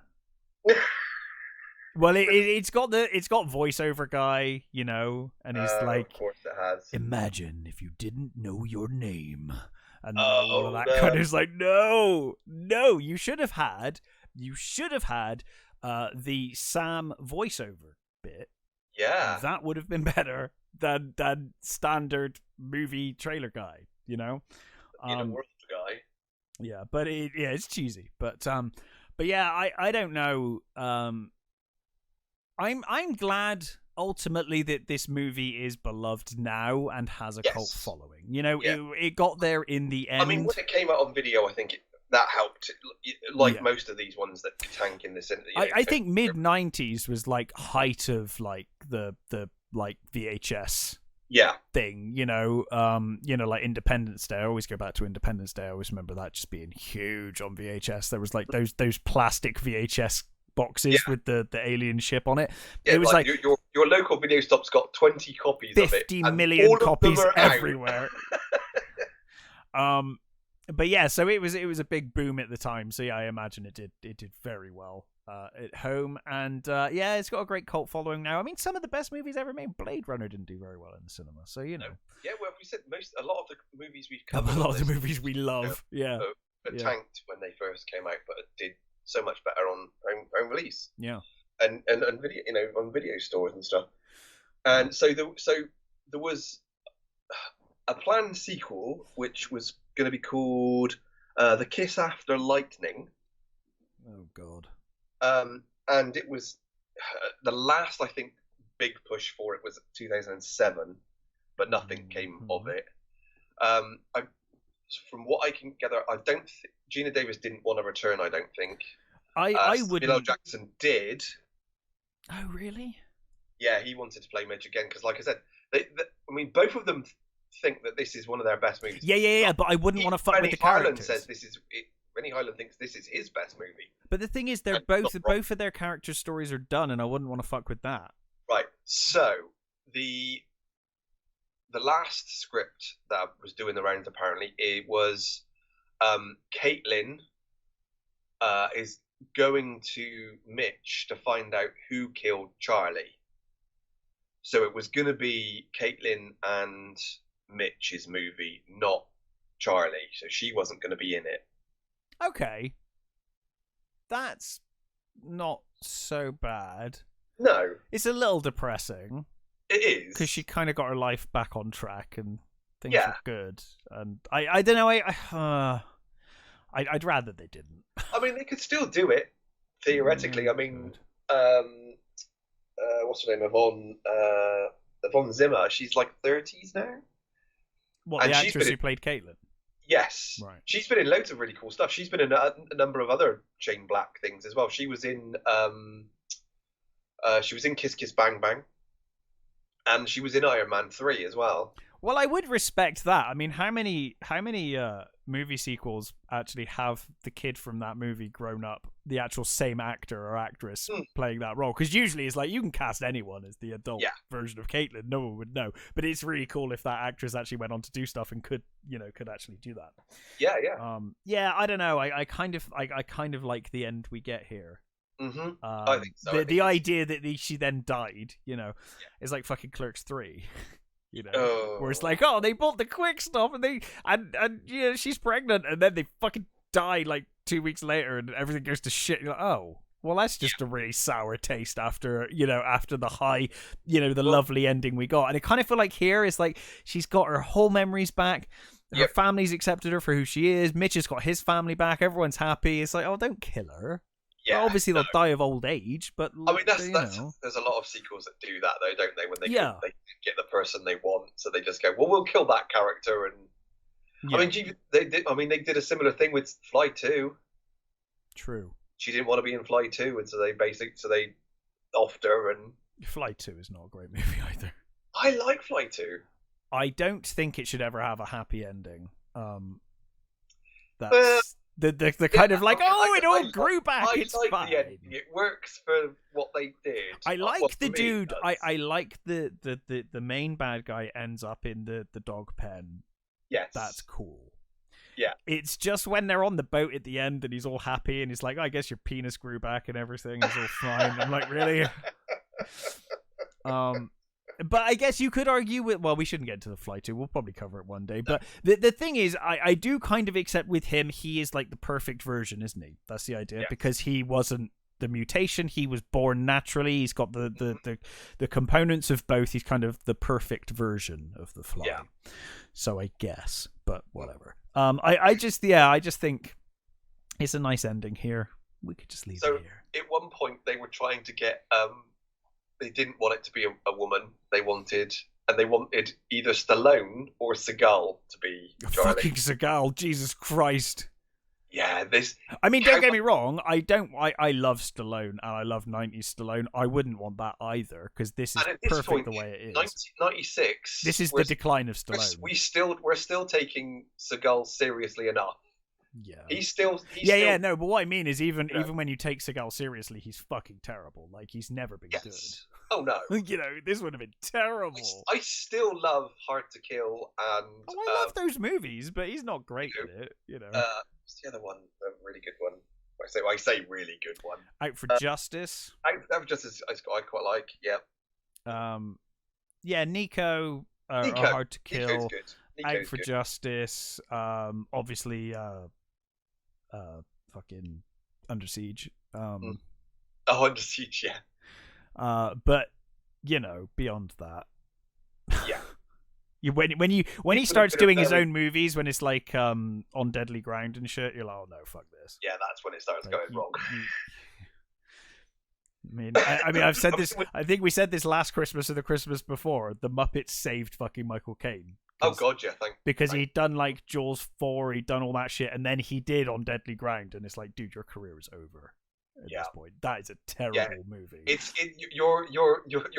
Well, it's got voiceover guy, you know, and he's like, of course it has. Imagine if you didn't know your name. And all of that kind of is like, no, you should have had the Sam voiceover bit. Yeah, that would have been better than standard movie trailer guy, you know. In a world guy. Yeah, but it's cheesy, but yeah, I don't know. I'm glad ultimately that this movie is beloved now and has a cult following. You know, it got there in the end. I mean, when it came out on video, I think that helped. Like most of these ones that tank in the cinema. I think mid '90s was like height of like the like VHS thing. You know, like Independence Day. I always go back to Independence Day. I always remember that just being huge on VHS. There was like those plastic VHS boxes with the alien ship on it. Yeah, it was like your local video stop's got 20 copies of it. 50 million copies everywhere. But yeah, so it was a big boom at the time. So yeah, I imagine it did very well at home, and yeah, it's got a great cult following now. I mean, some of the best movies ever made. Blade Runner didn't do very well in the cinema, so you know. Yeah, well, we said a lot of the movies we've covered, a lot of the movies we love, tanked when they first came out, but it did so much better on home release. Yeah, and video, you know, on video stores and stuff. And so there was a planned sequel which was going to be called The Kiss After Lightning. Oh God. And it was the last, I think, big push for it was 2007, but nothing came of it. From what I can gather, I don't think Gina Davis didn't want to return. I don't think. I would. Samuel L. Jackson did. Oh really? Yeah, he wanted to play Midge again because, like I said, I mean, both of them think that this is one of their best movies. Yeah. But I wouldn't want to fuck with the characters. Says this is. Renny Harlin thinks this is his best movie. But the thing is, both of their character stories are done, and I wouldn't want to fuck with that. Right. So the last script that was doing the rounds, apparently, it was Caitlin is going to Mitch to find out who killed Charlie. So it was going to be Caitlin and Mitch's movie, not Charlie. So she wasn't going to be in it. Okay. That's not so bad. No. It's a little depressing. It is. Because she kind of got her life back on track and things were good. And I don't know, I'd rather they didn't. I mean, they could still do it, theoretically. I mean, what's her name? Yvonne Zimmer. She's like 30s now. What, the actress who played Caitlin? Yes. Right. She's been in loads of really cool stuff. She's been in a number of other Shane Black things as well. She was in Kiss Kiss Bang Bang. And she was in Iron Man 3 as well. Well, I would respect that. I mean, how many movie sequels actually have the kid from that movie grown up, the actual same actor or actress playing that role. Because usually it's like you can cast anyone as the adult version of Caitlin, no one would know. But it's really cool if that actress actually went on to do stuff and could actually do that. Yeah. Yeah, I don't know. I kind of like the end we get here. I think so. The idea that she then died, is like fucking Clerks 3. Where it's like, oh, they bought the quick stuff and she's pregnant, and then they fucking die like 2 weeks later, and everything goes to shit. You're like, oh, well, that's just a really sour taste after the high, the lovely ending we got. And it kind of feel like here is like she's got her whole memories back. Her family's accepted her for who she is. Mitch has got his family back. Everyone's happy. It's like, oh, don't kill her. Yeah, well, obviously they'll die of old age, but I mean that's there's a lot of sequels that do that though, don't they? When they get the person they want, so they just go, well, we'll kill that character. And I mean, they did a similar thing with Fly 2. True. She didn't want to be in Fly 2, and so they offed her. And Fly 2 is not a great movie either. I like Fly 2. I don't think it should ever have a happy ending. That's. The kind of like, it all grew back. It's like fine. It works for what they did. I like the dude. I like the main bad guy ends up in the dog pen. Yes, that's cool. Yeah, it's just when they're on the boat at the end and he's all happy and he's like, I guess your penis grew back and everything is all fine. I'm like, really? But I guess you could argue with, well, we shouldn't get into the Fly 2. We'll probably cover it one day. But the thing is, I do kind of accept with him, he is like the perfect version, isn't he? That's the idea. Yeah. Because he wasn't the mutation. He was born naturally. He's got the components of both. He's kind of the perfect version of the Fly. Yeah. So I guess, but whatever. I just think it's a nice ending here. We could just leave it here. At one point, they were trying to get... They didn't want it to be a woman. They wanted either Stallone or Seagal to be Charlie. Fucking Seagal, Jesus Christ. Yeah, I mean, don't get me wrong. I love Stallone and I love 90s Stallone. I wouldn't want that either because this is perfect point, the way it is. 96. This is the decline of Stallone. We're still taking Seagal seriously enough. Yeah. He's still no, but what I mean is even when you take Seagal seriously, he's fucking terrible. Like he's never been good. Oh no. This would have been terrible. I still love Hard to Kill and I love those movies, but he's not great at it, What's the other one? A really good one. I say really good one. Out for Justice. Out for Justice I quite like, yeah. Nico. Hard to Kill. Nico's good. Out for Justice, obviously fucking Under Siege. Under Siege, yeah. But beyond that, yeah. when he starts doing his own movies, when it's like on Deadly Ground and shit, you're like, oh no, fuck this. Yeah, that's when it starts going wrong. I mean, I've said this. I think we said this last Christmas or the Christmas before. The Muppets saved fucking Michael Caine. Oh god, yeah, because he'd done like Jaws 4, he'd done all that shit, and then he did on Deadly Ground, and it's like, dude, your career is over at this point. That is a terrible movie. Your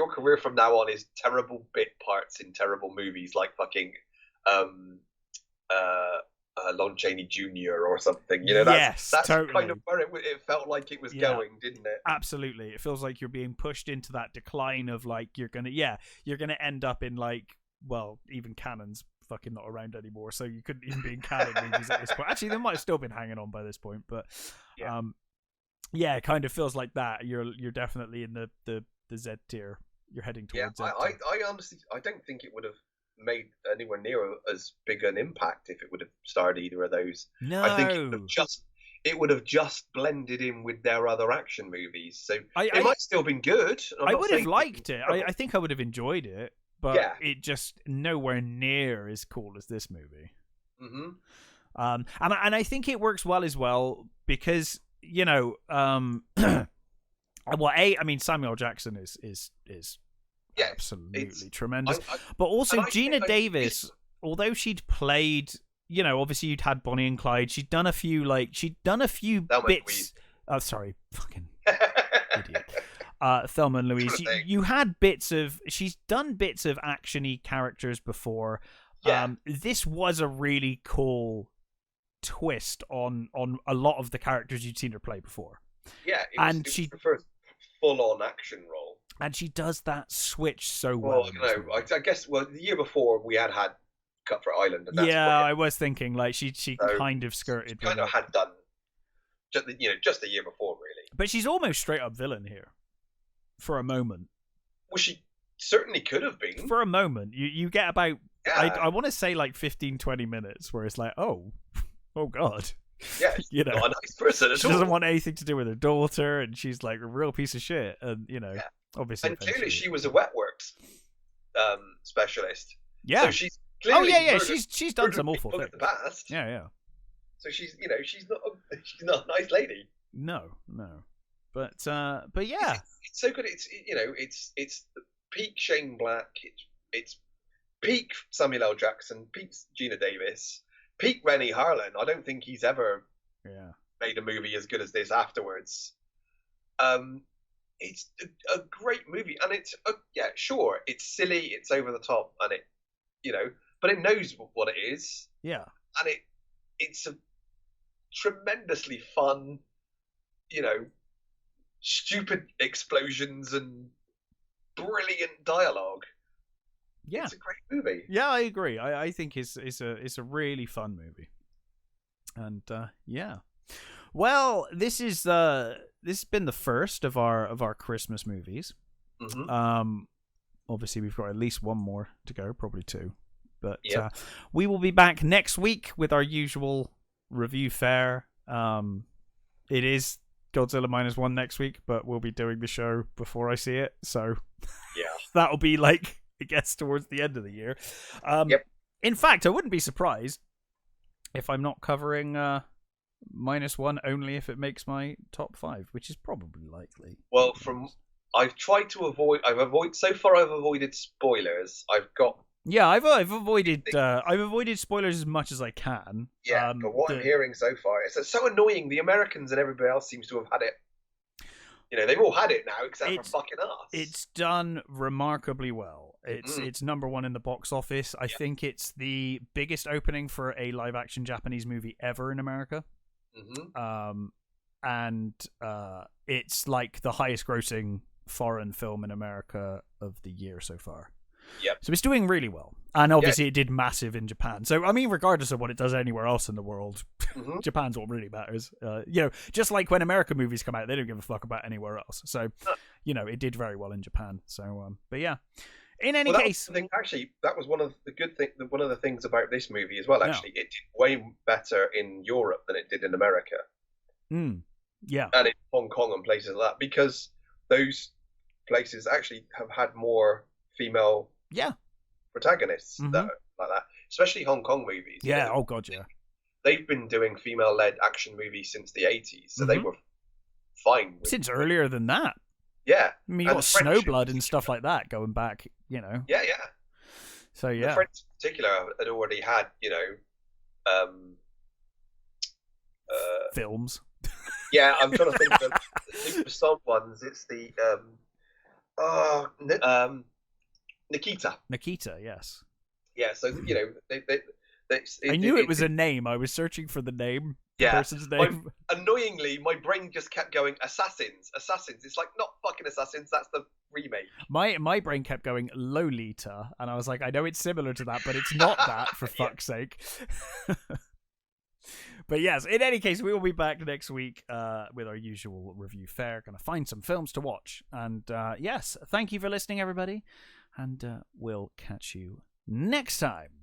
career from now on is terrible bit parts in terrible movies, like fucking Lon Chaney Jr. or something. That's totally. Kind of where it felt like it was going, didn't it? Absolutely. It feels like you're being pushed into that decline of like you're gonna end up in like. Well, even Canon's fucking not around anymore, so you couldn't even be in Canon movies at this point. Actually, they might have still been hanging on by this point, but it kind of feels like that. You're definitely in the Z tier. You're heading towards Z tier. I honestly, I don't think it would have made anywhere near as big an impact if it would have starred either of those. No, I think it would have just blended in with their other action movies. So it might still been good. I would have liked it. I think I would have enjoyed it. But it just nowhere near as cool as this movie. Mm-hmm. And I think it works well as well because Samuel Jackson is absolutely tremendous. But also Gina Davis, although she'd played, obviously you'd had Bonnie and Clyde. She'd done a few bits. Oh, sorry, fucking idiot. Thelma and Louise. You had she's done bits of action-y characters before. Yeah. This was a really cool twist on a lot of the characters you'd seen her play before. Yeah, it was her first full-on action role. And she does that switch so well. I guess, the year before we had Cutthroat Island. And that's I was thinking, like, she kind of skirted. She kind of had done, just the year before, really. But she's almost straight-up villain here, for a moment. Well, she certainly could have been. For a moment. You get about, I want to say, like, 15-20 minutes, where it's like, oh God. Yeah, she's not a nice person at all. She doesn't want anything to do with her daughter, and she's like a real piece of shit. And obviously, and clearly she was a wet works specialist. Yeah, so she's clearly she's done some awful things in the past. Yeah. So she's not a nice lady. No, but yeah, it's so good. It's the peak Shane Black. It's peak Samuel L. Jackson. Peak Gina Davis. Peak Renny Harlin. I don't think he's ever made a movie as good as this afterwards. It's a great movie, and it's sure, it's silly, it's over the top, and but it knows what it is. Yeah, and it's a tremendously fun, stupid explosions and brilliant dialogue. Yeah, it's a great movie. Yeah, I agree. I think it's a really fun movie, and well, this has been the first of our Christmas movies. Mm-hmm. Obviously we've got at least one more to go, probably two, but we will be back next week with our usual review fare. It is Godzilla -1 next week, but we'll be doing the show before I see it, so that'll be like, I guess, towards the end of the year. In fact, I wouldn't be surprised if I'm not covering -1 only if it makes my top 5, which is probably likely. Well, I've tried to avoid. So far I've avoided spoilers. I've avoided spoilers as much as I can. Yeah, but what I'm hearing so far, it's so annoying. The Americans and everybody else seems to have had it. They've all had it now, except for fucking us. It's done remarkably well. It's number 1 in the box office. I think it's the biggest opening for a live-action Japanese movie ever in America. Mm-hmm. And it's like the highest-grossing foreign film in America of the year so far. Yep. So it's doing really well. And obviously it did massive in Japan. So, I mean, regardless of what it does anywhere else in the world, mm-hmm. Japan's what really matters. Just like when American movies come out, they don't give a fuck about anywhere else. So, it did very well in Japan. So, but yeah. In any case... that was one of the things about this movie as well, actually. It did way better in Europe than it did in America. Yeah. And in Hong Kong and places like that, because those places actually have had more female protagonists that are like that, especially Hong Kong movies. Yeah, oh god, yeah. They've been doing female-led action movies since the 80s, so they were fine. Since earlier than that. Yeah. I mean, you got Snowblood and stuff like that going back, Yeah. So, yeah. The French in particular had already had, films. Yeah, I'm trying to think of the some ones. It's the Nikita. Nikita, yes. Yeah, so I knew it was a name. I was searching for the name. The person's name. Annoyingly, my brain just kept going Assassins. It's like, not fucking Assassins. That's the remake. My brain kept going Lolita, and I was like, I know it's similar to that, but it's not that, for fuck's sake. But yes, in any case, we will be back next week with our usual review fare. Gonna find some films to watch. And yes, thank you for listening, everybody. And we'll catch you next time.